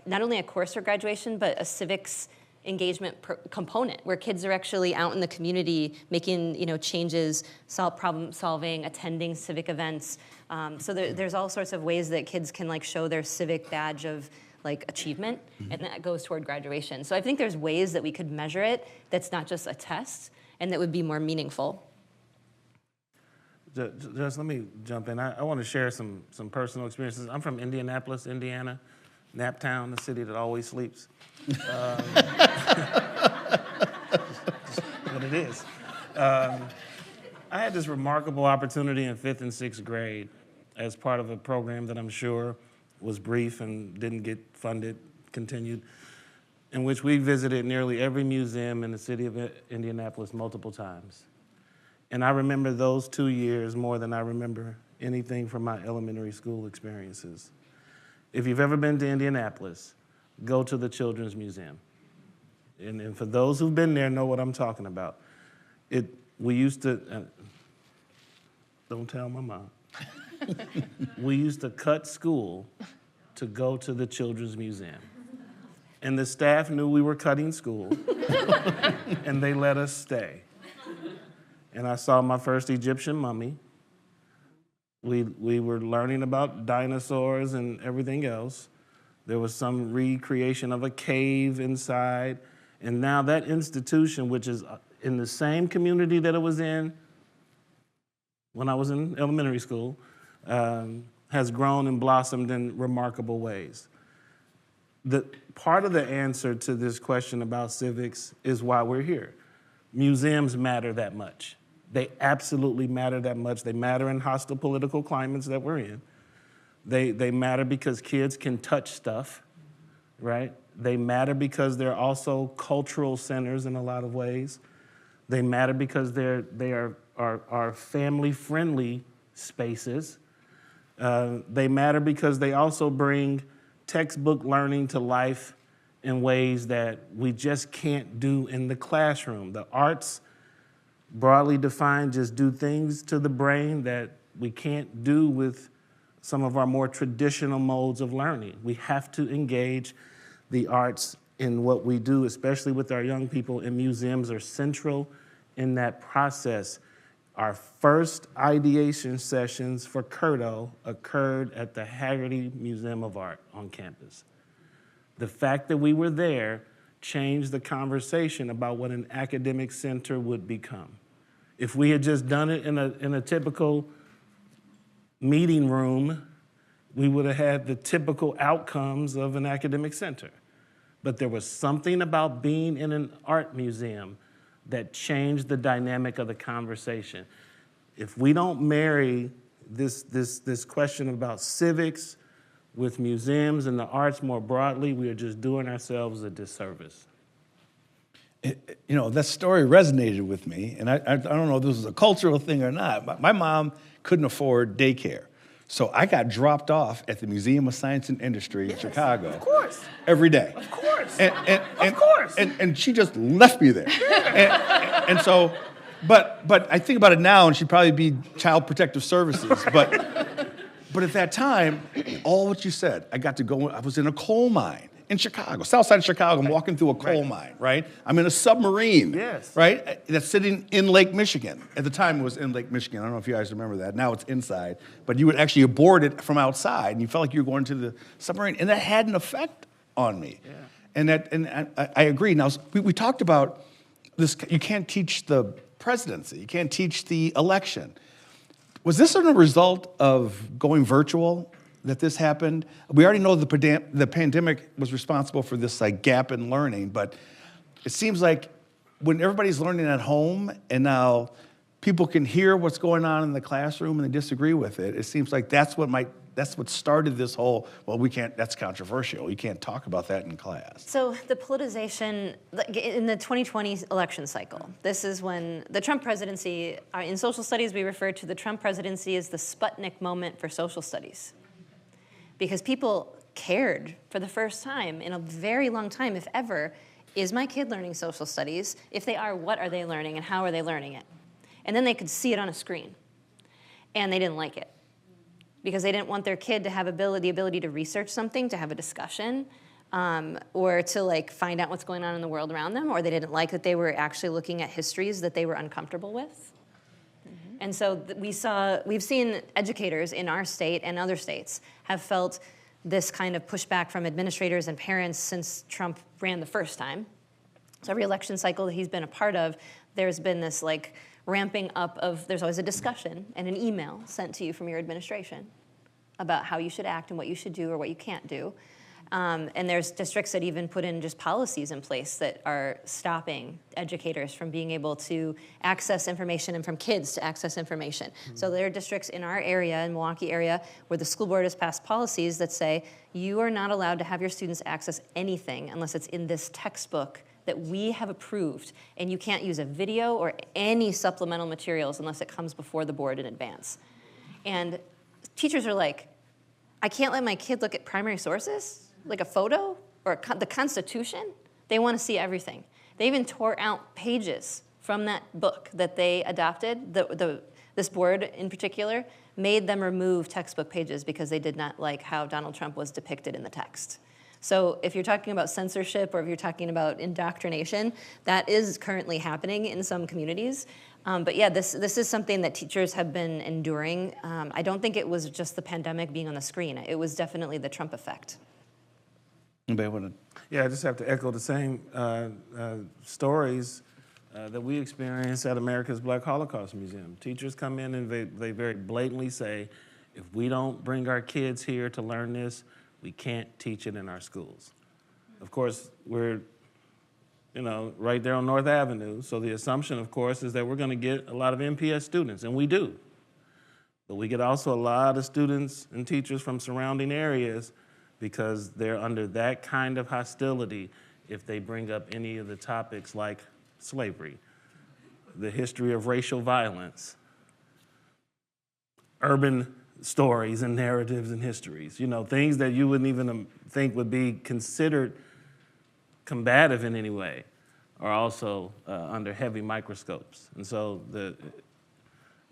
[SPEAKER 3] not only a course for graduation, but a civics engagement component where kids are actually out in the community making changes, problem solving, attending civic events. So there's all sorts of ways that kids can show their civic badge of achievement, and that goes toward graduation. So I think there's ways that we could measure it that's not just a test and that would be more meaningful.
[SPEAKER 2] Just let me jump in. I want to share some personal experiences. I'm from Indianapolis, Indiana, Naptown, the city that always sleeps. But it is. I had this remarkable opportunity in 5th and 6th grade as part of a program that I'm sure was brief and didn't get funded, continued, in which we visited nearly every museum in the city of Indianapolis multiple times. And I remember those 2 years more than I remember anything from my elementary school experiences. If you've ever been to Indianapolis, go to the Children's Museum. And for those who've been there know what I'm talking about. We used to, don't tell my mom. We used to cut school to go to the Children's Museum. And the staff knew we were cutting school, and they let us stay. And I saw my first Egyptian mummy. We were learning about dinosaurs and everything else. There was some recreation of a cave inside. And now that institution, which is in the same community that it was in when I was in elementary school, has grown and blossomed in remarkable ways. Part of the answer to this question about civics is why we're here. Museums matter that much. They absolutely matter that much. They matter in hostile political climates that we're in. They matter because kids can touch stuff, right? They matter because they're also cultural centers in a lot of ways. They matter because they are family-friendly spaces. They matter because they also bring textbook learning to life in ways that we just can't do in the classroom. The arts, broadly defined, just do things to the brain that we can't do with some of our more traditional modes of learning. We have to engage the arts in what we do, especially with our young people, and museums are central in that process. Our first ideation sessions for Curto occurred at the Haggerty Museum of Art on campus. The fact that we were there changed the conversation about what an academic center would become. If we had just done it in a typical meeting room, we would have had the typical outcomes of an academic center. But there was something about being in an art museum that changed the dynamic of the conversation. If we don't marry this question about civics with museums and the arts more broadly, we are just doing ourselves a disservice.
[SPEAKER 1] That story resonated with me, and I don't know if this was a cultural thing or not. My mom couldn't afford daycare, so I got dropped off at the Museum of Science and Industry in Chicago.
[SPEAKER 2] Of course.
[SPEAKER 1] Every day.
[SPEAKER 2] Of course.
[SPEAKER 1] Of course. And she just left me there. and so, but I think about it now, and she'd probably be Child Protective Services. But at that time, all what you said, I got to go. I was in a coal mine in Chicago, south side of Chicago. I'm walking through a coal mine, right? I'm in a submarine, right? That's sitting in Lake Michigan. At the time, it was in Lake Michigan. I don't know if you guys remember that. Now it's inside. But you would actually board it from outside, and you felt like you were going to the submarine. And that had an effect on me. Yeah. And I agree. Now, we talked about this. You can't teach the presidency. You can't teach the election. Was this a result of going virtual that this happened? We already know the pandemic was responsible for this gap in learning, but it seems like when everybody's learning at home and now people can hear what's going on in the classroom and they disagree with it, it seems like that's what started this whole, that's controversial. You can't talk about that in class.
[SPEAKER 3] So the politicization in the 2020 election cycle, this is when the Trump presidency, in social studies we refer to the Trump presidency as the Sputnik moment for social studies. Because people cared for the first time in a very long time, if ever, is my kid learning social studies? If they are, what are they learning and how are they learning it? And then they could see it on a screen. And they didn't like it. Because they didn't want their kid to have the ability to research something, to have a discussion, or to like find out what's going on in the world around them, or they didn't like that they were actually looking at histories that they were uncomfortable with. And so we've seen educators in our state and other states have felt this kind of pushback from administrators and parents since Trump ran the first time. So every election cycle that he's been a part of, there's been this like ramping up of, there's always a discussion and an email sent to you from your administration about how you should act and what you should do or what you can't do. And there's districts that even put in just policies in place that are stopping educators from being able to access information and from kids to access information. Mm-hmm. So there are districts in our area, in Milwaukee area, where the school board has passed policies that say you are not allowed to have your students access anything unless it's in this textbook that we have approved, and you can't use a video or any supplemental materials unless it comes before the board in advance. And teachers are like, I can't let my kid look at primary sources? Like a photo or the Constitution? They want to see everything. They even tore out pages from that book that they adopted. This board in particular made them remove textbook pages because they did not like how Donald Trump was depicted in the text. So if you're talking about censorship or if you're talking about indoctrination, that is currently happening in some communities. But yeah, this is something that teachers have been enduring. I don't think it was just the pandemic being on the screen. It was definitely the Trump effect.
[SPEAKER 1] Anybody want to?
[SPEAKER 2] Yeah, I just have to echo the same stories that we experienced at America's Black Holocaust Museum. Teachers come in and they very blatantly say, if we don't bring our kids here to learn this, we can't teach it in our schools. Of course, we're right there on North Avenue, so the assumption, of course, is that we're going to get a lot of MPS students, and we do. But we get also a lot of students and teachers from surrounding areas because they're under that kind of hostility if they bring up any of the topics like slavery, the history of racial violence, urban stories and narratives and histories, things that you wouldn't even think would be considered combative in any way are also under heavy microscopes. And so the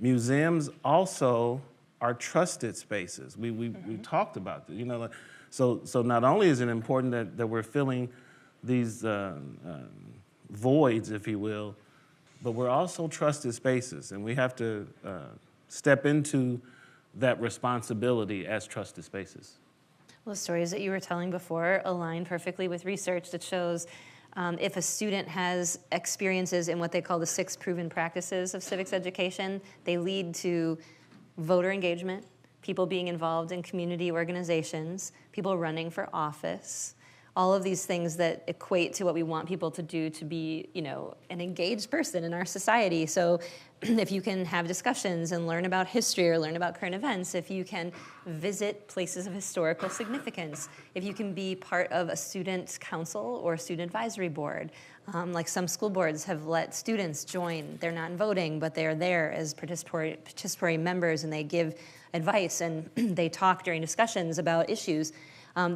[SPEAKER 2] museums also are trusted spaces. We talked about this, So not only is it important that we're filling these voids, if you will, but we're also trusted spaces, and we have to step into that responsibility as trusted spaces.
[SPEAKER 3] Well, the stories that you were telling before align perfectly with research that shows if a student has experiences in what they call the 6 proven practices of civics education, they lead to voter engagement, people being involved in community organizations, people running for office, all of these things that equate to what we want people to do to be, an engaged person in our society. So if you can have discussions and learn about history or learn about current events, if you can visit places of historical significance, if you can be part of a student council or student advisory board, like some school boards have let students join. They're not voting, but they're there as participatory members, and they give advice and they talk during discussions about issues.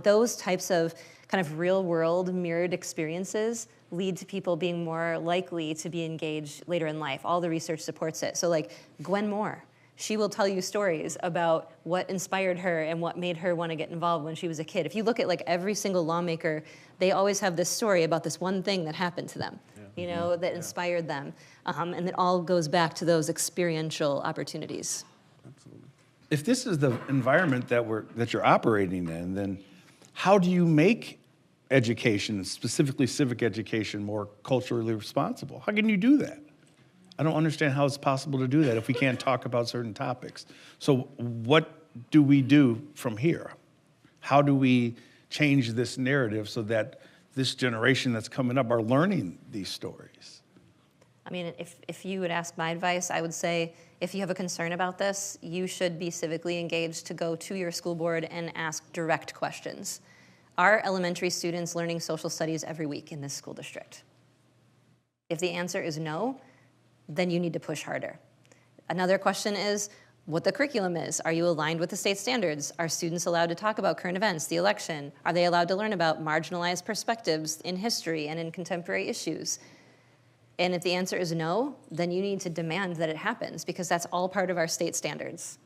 [SPEAKER 3] Those types of kind of real-world mirrored experiences lead to people being more likely to be engaged later in life. All the research supports it. So like Gwen Moore, she will tell you stories about what inspired her and what made her want to get involved when she was a kid. If you look at like every single lawmaker, they always have this story about this one thing that happened to them, that inspired them. And it all goes back to those experiential opportunities.
[SPEAKER 2] Absolutely.
[SPEAKER 1] If this is the environment that you're operating in, then how do you make education, specifically civic education, more culturally responsible? How can you do that? I don't understand how it's possible to do that if we can't talk about certain topics. So what do we do from here? How do we change this narrative so that this generation that's coming up are learning these stories?
[SPEAKER 3] I mean, if you would ask my advice, I would say if you have a concern about this, you should be civically engaged to go to your school board and ask direct questions. Are elementary students learning social studies every week in this school district? If the answer is no, then you need to push harder. Another question is what the curriculum is. Are you aligned with the state standards? Are students allowed to talk about current events, the election? Are they allowed to learn about marginalized perspectives in history and in contemporary issues? And if the answer is no, then you need to demand that it happens because that's all part of our state standards.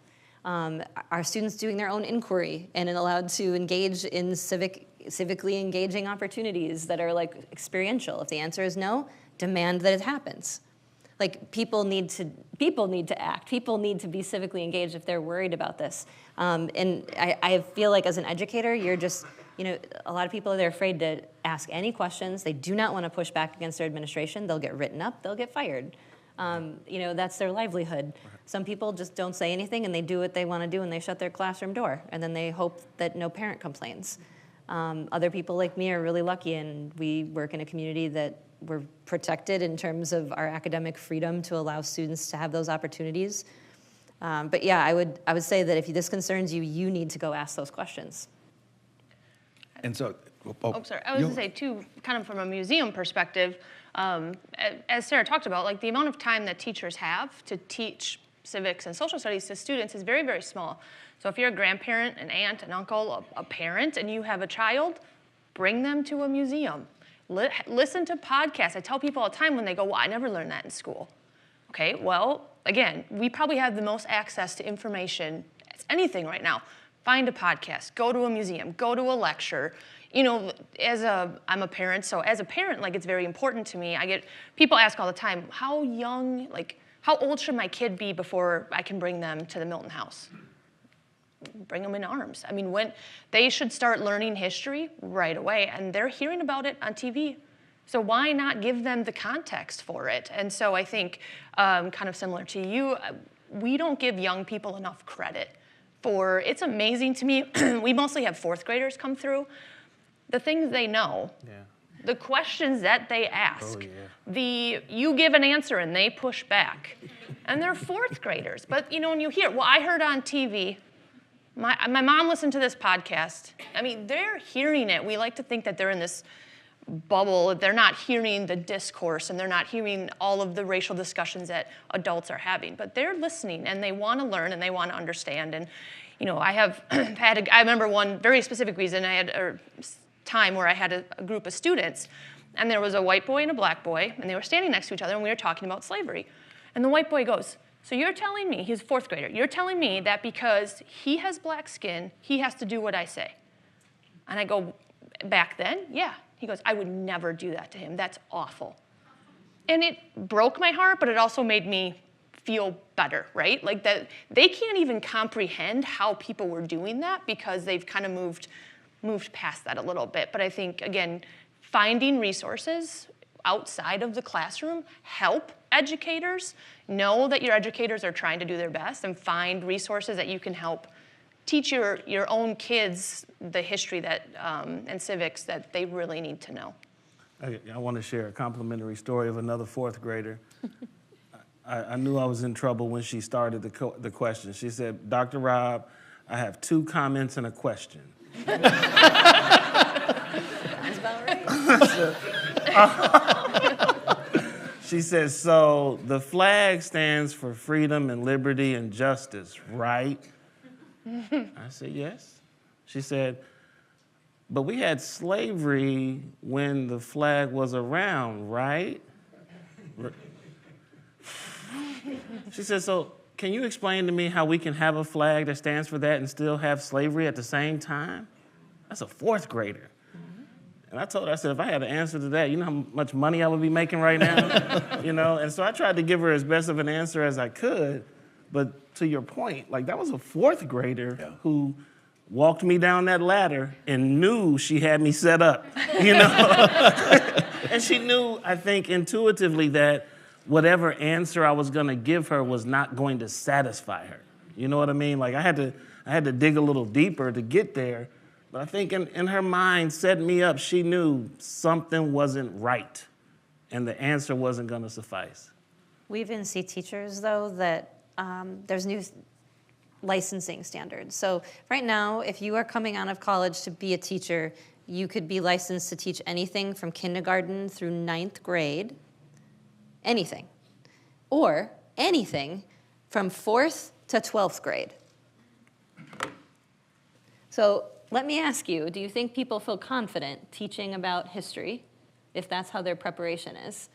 [SPEAKER 3] Are students doing their own inquiry and allowed to engage in civic civically engaging opportunities that are like experiential. If the answer is no, demand that it happens. Like people need to act. People need to be civically engaged if they're worried about this. And I feel like as an educator, you're just, a lot of people they're afraid to ask any questions. They do not want to push back against their administration. They'll get written up. They'll get fired. That's their livelihood. Some people just don't say anything and they do what they want to do and they shut their classroom door and then they hope that no parent complains. Other people like me are really lucky and we work in a community that we're protected in terms of our academic freedom to allow students to have those opportunities. But yeah, I would say that if this concerns you, you need to go ask those questions.
[SPEAKER 1] And so,
[SPEAKER 4] Sorry. I was going to say, too, kind of from a museum perspective, as Sarah talked about, like the amount of time that teachers have to teach civics and social studies to students is very, very small. So if you're a grandparent, an aunt, an uncle, a parent, and you have a child, bring them to a museum. Listen to podcasts. I tell people all the time when they go, well, I never learned that in school. Okay, well, again, we probably have the most access to information as anything right now. Find a podcast, go to a museum, go to a lecture. I'm a parent, so as a parent, like it's very important to me. I get people ask all the time, how old should my kid be before I can bring them to the Milton House? Bring them in arms. I mean, when they should start learning history right away, and they're hearing about it on TV. So why not give them the context for it? And so I think, kind of similar to you, we don't give young people enough credit for, it's amazing to me, we mostly have fourth graders come through, the things they know, the questions that they ask, you give an answer and they push back, and they're fourth graders. But when you hear, well, I heard on TV, my mom listened to this podcast. I mean, they're hearing it. We like to think that they're in this bubble. They're not hearing the discourse and they're not hearing all of the racial discussions that adults are having. But they're listening and they want to learn and they want to understand. And, I have I remember one very specific reason. I had a time where I had a group of students and there was a white boy and a black boy and they were standing next to each other and we were talking about slavery. And the white boy goes, so you're telling me, he's a fourth grader, you're telling me that because he has black skin, he has to do what I say. And I go, back then, yeah. He goes, I would never do that to him. That's awful. And it broke my heart, but it also made me feel better, right? Like that they can't even comprehend how people were doing that because they've kind of moved past that a little bit. But I think, again, finding resources outside of the classroom help educators know that your educators are trying to do their best and find resources that you can help teach your own kids the history that and civics that they really need to know.
[SPEAKER 2] I want to share a complimentary story of another fourth grader. I knew I was in trouble when she started the question. She said, Dr. Rob, I have 2 comments and a question.
[SPEAKER 3] That's about right.
[SPEAKER 2] She says, so the flag stands for freedom and liberty and justice, right? I said, yes. She said, but we had slavery when the flag was around, right? She said, so can you explain to me how we can have a flag that stands for that and still have slavery at the same time? That's a fourth grader. And I told her, I said, if I had an answer to that, you know how much money I would be making right now? And so I tried to give her as best of an answer as I could. But to your point, like that was a fourth grader who walked me down that ladder and knew she had me set up, And she knew, I think, intuitively that whatever answer I was gonna give her was not going to satisfy her. You know what I mean? Like I had to dig a little deeper to get there. But I think in her mind, setting me up, she knew something wasn't right and the answer wasn't gonna suffice.
[SPEAKER 3] We even see teachers, though, that there's new licensing standards. So right now, if you are coming out of college to be a teacher, you could be licensed to teach anything from kindergarten through 9th grade, anything, or anything from 4th to 12th grade. So let me ask you, do you think people feel confident teaching about history if that's how their preparation is?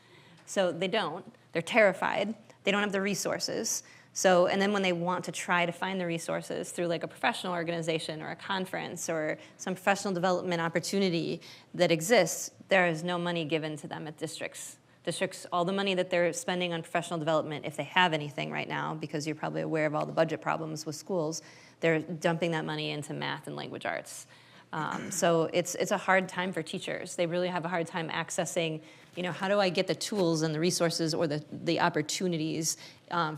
[SPEAKER 3] So they don't. They're terrified. They don't have the resources. So, and then when they want to try to find the resources through like a professional organization or a conference or some professional development opportunity that exists, there is no money given to them at districts. Districts, all the money that they're spending on professional development, if they have anything right now, because you're probably aware of all the budget problems with schools, they're dumping that money into math and language arts. So it's a hard time for teachers. They really have a hard time accessing, how do I get the tools and the resources or the opportunities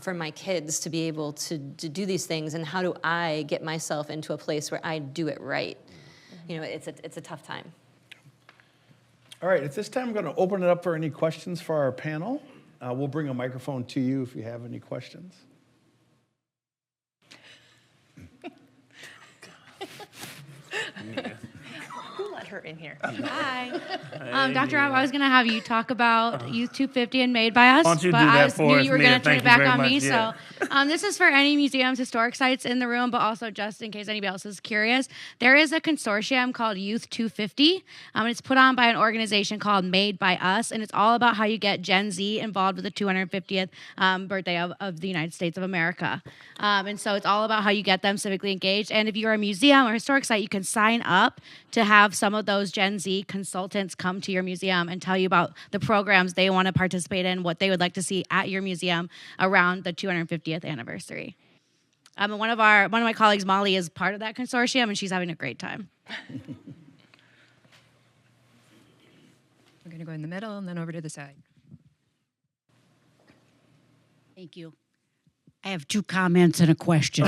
[SPEAKER 3] for my kids to be able to do these things, and how do I get myself into a place where I do it right? It's a tough time.
[SPEAKER 1] All right, at this time, I'm going to open it up for any questions for our panel. We'll bring a microphone to you if you have any questions.
[SPEAKER 4] Who let her in here?
[SPEAKER 5] Hi. Dr. Rob, I was going to have you talk about Youth 250 and Made by Us,
[SPEAKER 2] Why don't you
[SPEAKER 5] but
[SPEAKER 2] do that
[SPEAKER 5] I
[SPEAKER 2] for
[SPEAKER 5] knew
[SPEAKER 2] us,
[SPEAKER 5] you were
[SPEAKER 2] Mia?
[SPEAKER 5] going to turn
[SPEAKER 2] Thank
[SPEAKER 5] it
[SPEAKER 2] you
[SPEAKER 5] back
[SPEAKER 2] very
[SPEAKER 5] on
[SPEAKER 2] much,
[SPEAKER 5] me.
[SPEAKER 2] yeah.
[SPEAKER 5] So this is for any museums, historic sites in the room, but also just in case anybody else is curious. There is a consortium called Youth 250, and it's put on by an organization called Made by Us, and it's all about how you get Gen Z involved with the 250th birthday of the United States of America. And so it's all about how you get them civically engaged. And if you're a museum or historic site, you can sign up to have some of those Gen Z consultants come to your museum and tell you about the programs they want to participate in, what they would like to see at your museum around the 250th anniversary. One of my colleagues, Molly, is part of that consortium, and she's having a great time.
[SPEAKER 6] We're going to go in the middle and then over to the side.
[SPEAKER 7] Thank you. I have 2 comments and a question.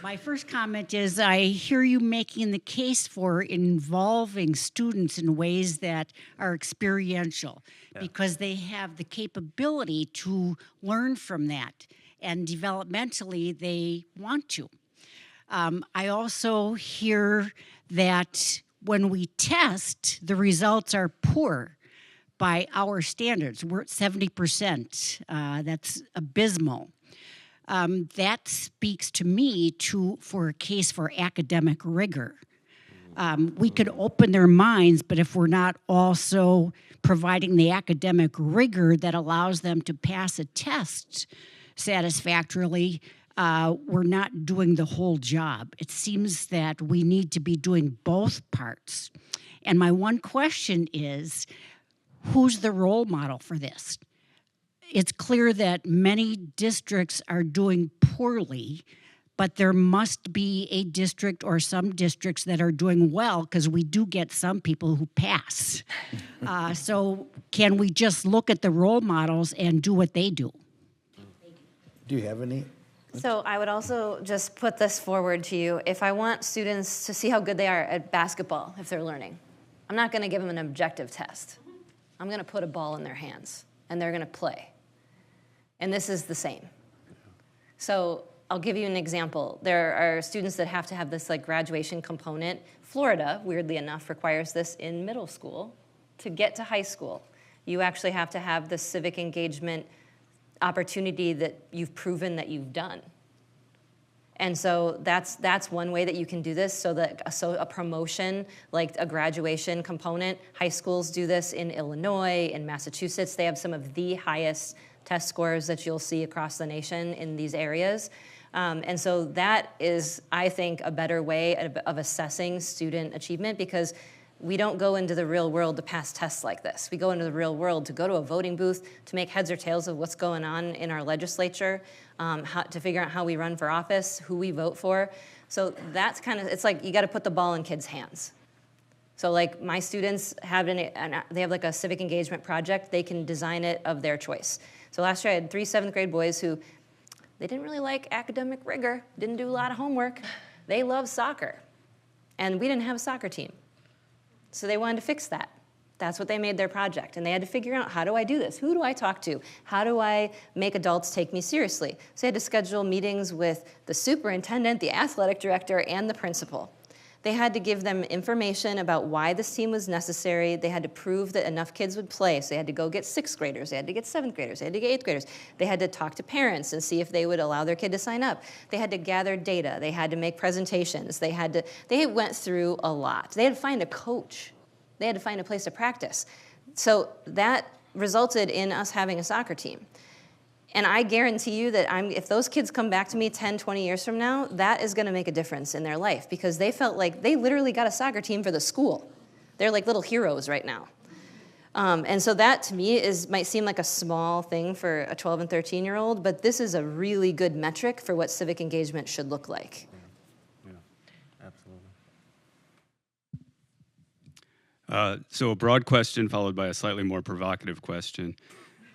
[SPEAKER 7] My first comment is I hear you making the case for involving students in ways that are experiential because they have the capability to learn from that, and developmentally they want to. I also hear that when we test, the results are poor by our standards. We're at 70%. That's abysmal. That speaks to me for a case for academic rigor. We could open their minds, but if we're not also providing the academic rigor that allows them to pass a test satisfactorily, we're not doing the whole job. It seems that we need to be doing both parts. And my one question is, who's the role model for this? It's clear that many districts are doing poorly, but there must be a district or some districts that are doing well, because we do get some people who pass. So can we just look at the role models and do what they do?
[SPEAKER 1] Do you have any?
[SPEAKER 3] So I would also just put this forward to you. If I want students to see how good they are at basketball, if they're learning, I'm not going to give them an objective test. I'm going to put a ball in their hands, and they're going to play. And this is the same. So I'll give you an example. There are students that have to have this graduation component. Florida, weirdly enough, requires this in middle school. To get to high school, you actually have to have the civic engagement opportunity that you've proven that you've done. And so that's one way that you can do this, so a promotion, like a graduation component. High schools do this in Illinois, in Massachusetts. They have some of the highest test scores that you'll see across the nation in these areas. And so that is, I think, a better way of assessing student achievement, because we don't go into the real world to pass tests like this. We go into the real world to go to a voting booth, to make heads or tails of what's going on in our legislature, to figure out how we run for office, who we vote for. So that's it's like you got to put the ball in kids' hands. So my students have they have a civic engagement project. They can design it of their choice. So last year I had 3 7th grade boys who, they didn't really like academic rigor, didn't do a lot of homework. They love soccer. And we didn't have a soccer team. So they wanted to fix that. That's what they made their project. And they had to figure out, how do I do this? Who do I talk to? How do I make adults take me seriously? So they had to schedule meetings with the superintendent, the athletic director, and the principal. They had to give them information about why this team was necessary. They had to prove that enough kids would play. So they had to go get 6th graders. They had to get 7th graders. They had to get 8th graders. They had to talk to parents and see if they would allow their kid to sign up. They had to gather data. They had to make presentations. They went through a lot. They had to find a coach. They had to find a place to practice. So that resulted in us having a soccer team. And I guarantee you that if those kids come back to me 10, 20 years from now, that is going to make a difference in their life because they felt like they literally got a soccer team for the school. They're like little heroes right now. And so that to me might seem like a small thing for a 12 and 13-year-old, but this is a really good metric for what civic engagement should look like.
[SPEAKER 2] Yeah, absolutely.
[SPEAKER 8] So a broad question followed by a slightly more provocative question.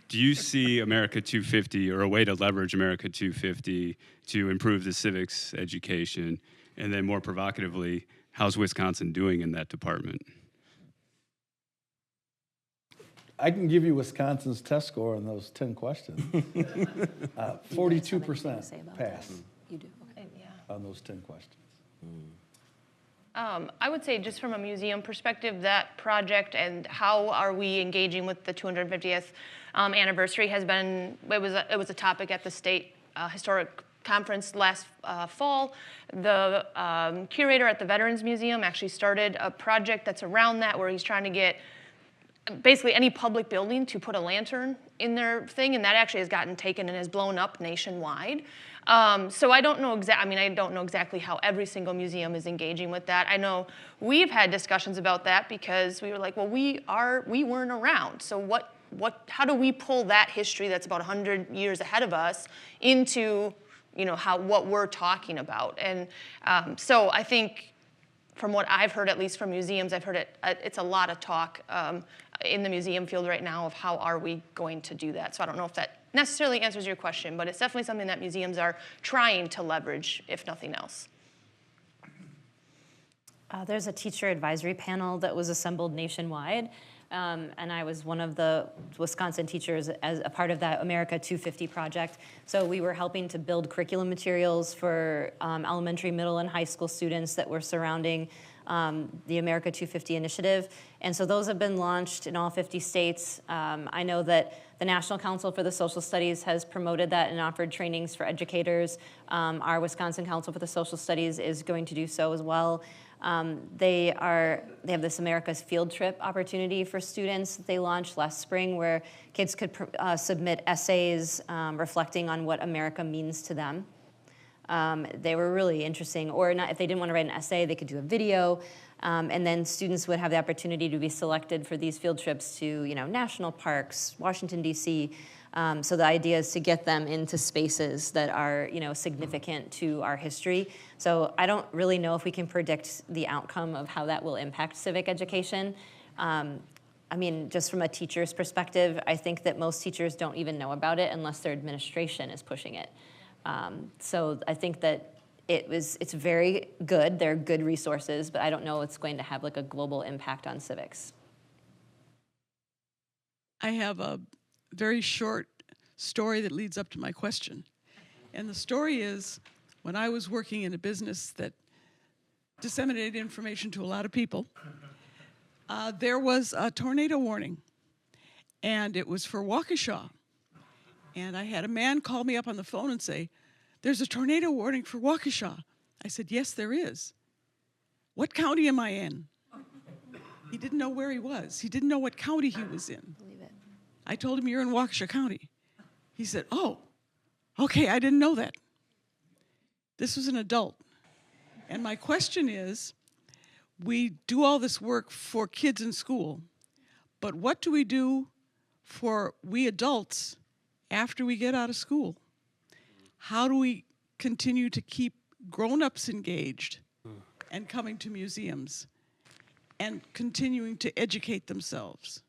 [SPEAKER 8] Do you see America 250 or a way to leverage America 250 to improve the civics education? And then more provocatively, how's Wisconsin doing in that department?
[SPEAKER 1] I can give you Wisconsin's test score on those 10 questions. 42% pass
[SPEAKER 3] You do, okay.
[SPEAKER 1] on those 10 questions.
[SPEAKER 4] I would say just from a museum perspective, that project and how are we engaging with the 250th anniversary has been, it was a topic at the state historic conference last fall. The curator at the Veterans Museum actually started a project that's around that where he's trying to get basically any public building to put a lantern in their thing, and that actually has gotten taken and has blown up nationwide. So I don't know I don't know exactly how every single museum is engaging with that. I know we've had discussions about that because we were like, well, we weren't around. So how do we pull that history that's about 100 years ahead of us into, what we're talking about? And so I think from what I've heard, at least from museums, I've heard it's a lot of talk in the museum field right now of how are we going to do that. So I don't know if that necessarily answers your question, but it's definitely something that museums are trying to leverage, if nothing else.
[SPEAKER 3] There's a teacher advisory panel that was assembled nationwide, and I was one of the Wisconsin teachers as a part of that America 250 project. So we were helping to build curriculum materials for elementary, middle, and high school students that were surrounding the America 250 initiative. And so those have been launched in all 50 states. I know that the National Council for the Social Studies has promoted that and offered trainings for educators. Our Wisconsin Council for the Social Studies is going to do so as well. They have this America's Field Trip opportunity for students that they launched last spring where kids could submit essays reflecting on what America means to them. They were really interesting, or not, if they didn't want to write an essay, they could do a video, and then students would have the opportunity to be selected for these field trips to, national parks, Washington, D.C., so the idea is to get them into spaces that are, significant to our history. So I don't really know if we can predict the outcome of how that will impact civic education. Just from a teacher's perspective, I think that most teachers don't even know about it unless their administration is pushing it. So I think that it's very good. They're good resources, but I don't know it's going to have like a global impact on civics.
[SPEAKER 9] I have a very short story that leads up to my question. And the story is, when I was working in a business that disseminated information to a lot of people, there was a tornado warning, and it was for Waukesha. And I had a man call me up on the phone and say, "There's a tornado warning for Waukesha." I said, "Yes, there is." "What county am I in?" He didn't know where he was. He didn't know what county he was in. I told him, "You're in Waukesha County." He said, "Oh, okay, I didn't know that." This was an adult. And my question is, we do all this work for kids in school, but what do we do for we adults after we get out of school? How do we continue to keep grown-ups engaged and coming to museums and continuing to educate themselves?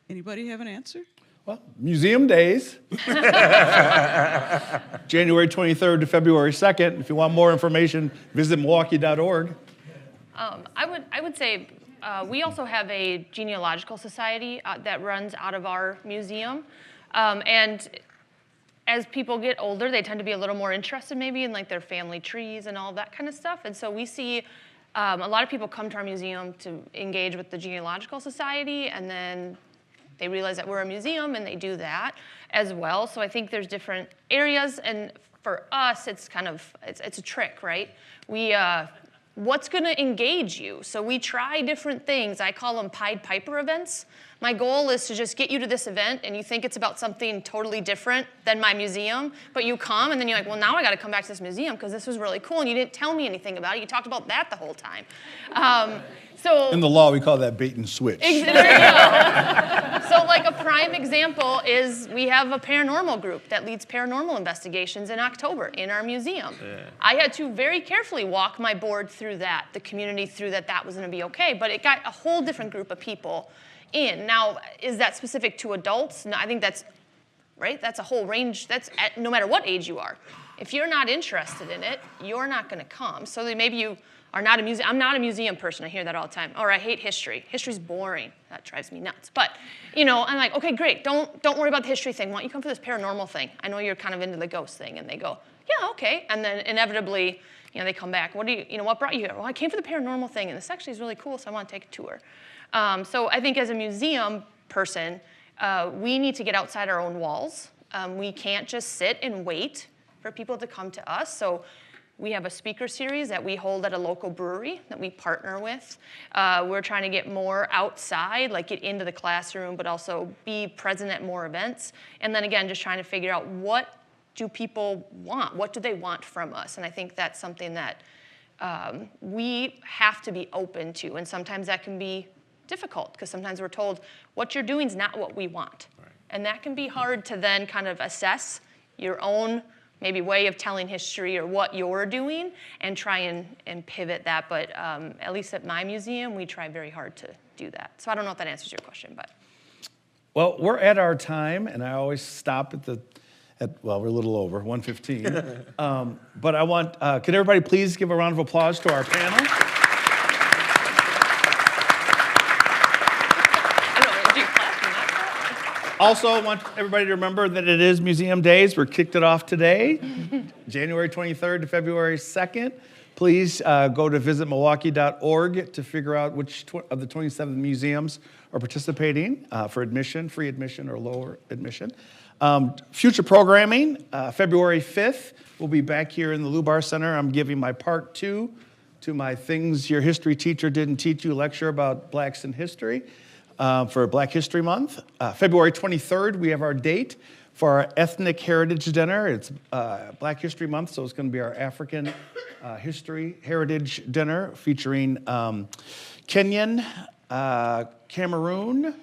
[SPEAKER 9] Anybody have an answer?
[SPEAKER 1] Well, museum days, January 23rd to February 2nd. If you want more information, visit Milwaukee.org.
[SPEAKER 4] I would say we also have a genealogical society that runs out of our museum. And as people get older, they tend to be a little more interested maybe in like their family trees and all that kind of stuff. And so we see a lot of people come to our museum to engage with the genealogical society, and then they realize that we're a museum and they do that as well. So I think there's different areas, and for us, it's kind of, it's a trick, right? We what's going to engage you? So we try different things. I call them Pied Piper events. My goal is to just get you to this event and you think it's about something totally different than my museum, but you come and then you're like, well, now I got to come back to this museum because this was really cool and you didn't tell me anything about it. You talked about that the whole time.
[SPEAKER 1] In the law, we call that bait and switch.
[SPEAKER 4] There you go. So like a prime example is we have a paranormal group that leads paranormal investigations in October in our museum. Yeah. I had to very carefully walk my board through that, the community through that was going to be okay, but it got a whole different group of people in. Now, is that specific to adults? No, I think that's, right? That's a whole range. That's no matter what age you are. If you're not interested in it, you're not going to come. So then maybe you are not a museum. I'm not a museum person. I hear that all the time. Or I hate history. History's boring. That drives me nuts. But, I'm like, okay, great. Don't worry about the history thing. Why don't you come for this paranormal thing? I know you're kind of into the ghost thing. And they go, yeah, okay. And then inevitably, they come back. What brought you here? Well, I came for the paranormal thing, and this actually is really cool, so I want to take a tour. So I think as a museum person, we need to get outside our own walls. We can't just sit and wait for people to come to us. So we have a speaker series that we hold at a local brewery that we partner with. We're trying to get more outside, like get into the classroom, but also be present at more events. And then again, just trying to figure out what do people want? What do they want from us? And I think that's something that we have to be open to. And sometimes that can be difficult because sometimes we're told what you're doing is not what we want. Right. And that can be hard to then kind of assess your own maybe way of telling history or what you're doing and try and pivot that. But at least at my museum, we try very hard to do that. So I don't know if that answers your question, but.
[SPEAKER 1] Well, we're at our time, and I always stop we're a little over, 1:15. But I want, could everybody please give a round of applause to our panel? Also, I want everybody to remember that it is Museum Days. We're kicked it off today, January 23rd to February 2nd. Please go to visitmilwaukee.org to figure out which of the 27 museums are participating for admission, free admission, or lower admission. Future programming, February 5th, we'll be back here in the Lubar Center. I'm giving my part 2 to my Things Your History Teacher Didn't Teach You lecture about blacks in history. For Black History Month. February 23rd, we have our date for our Ethnic Heritage Dinner. It's Black History Month, so it's going to be our African History Heritage Dinner featuring Kenyan, Cameroon,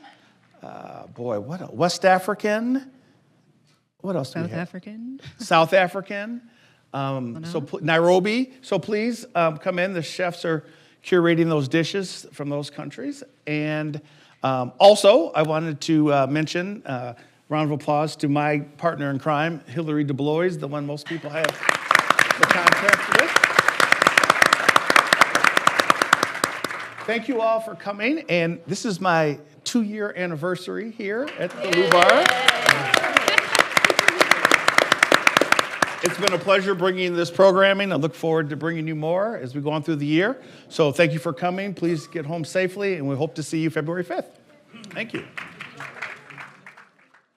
[SPEAKER 1] West African. What else do we have?
[SPEAKER 6] South African.
[SPEAKER 1] South African. Nairobi. So please come in. The chefs are curating those dishes from those countries. And also, I wanted to mention, round of applause to my partner in crime, Hillary DeBlois, the one most people have the contract with. Thank you all for coming, and this is my 2-year anniversary here at the Lubar. It's been a pleasure bringing this programming. I look forward to bringing you more as we go on through the year. So thank you for coming. Please get home safely, and we hope to see you February 5th. Thank you.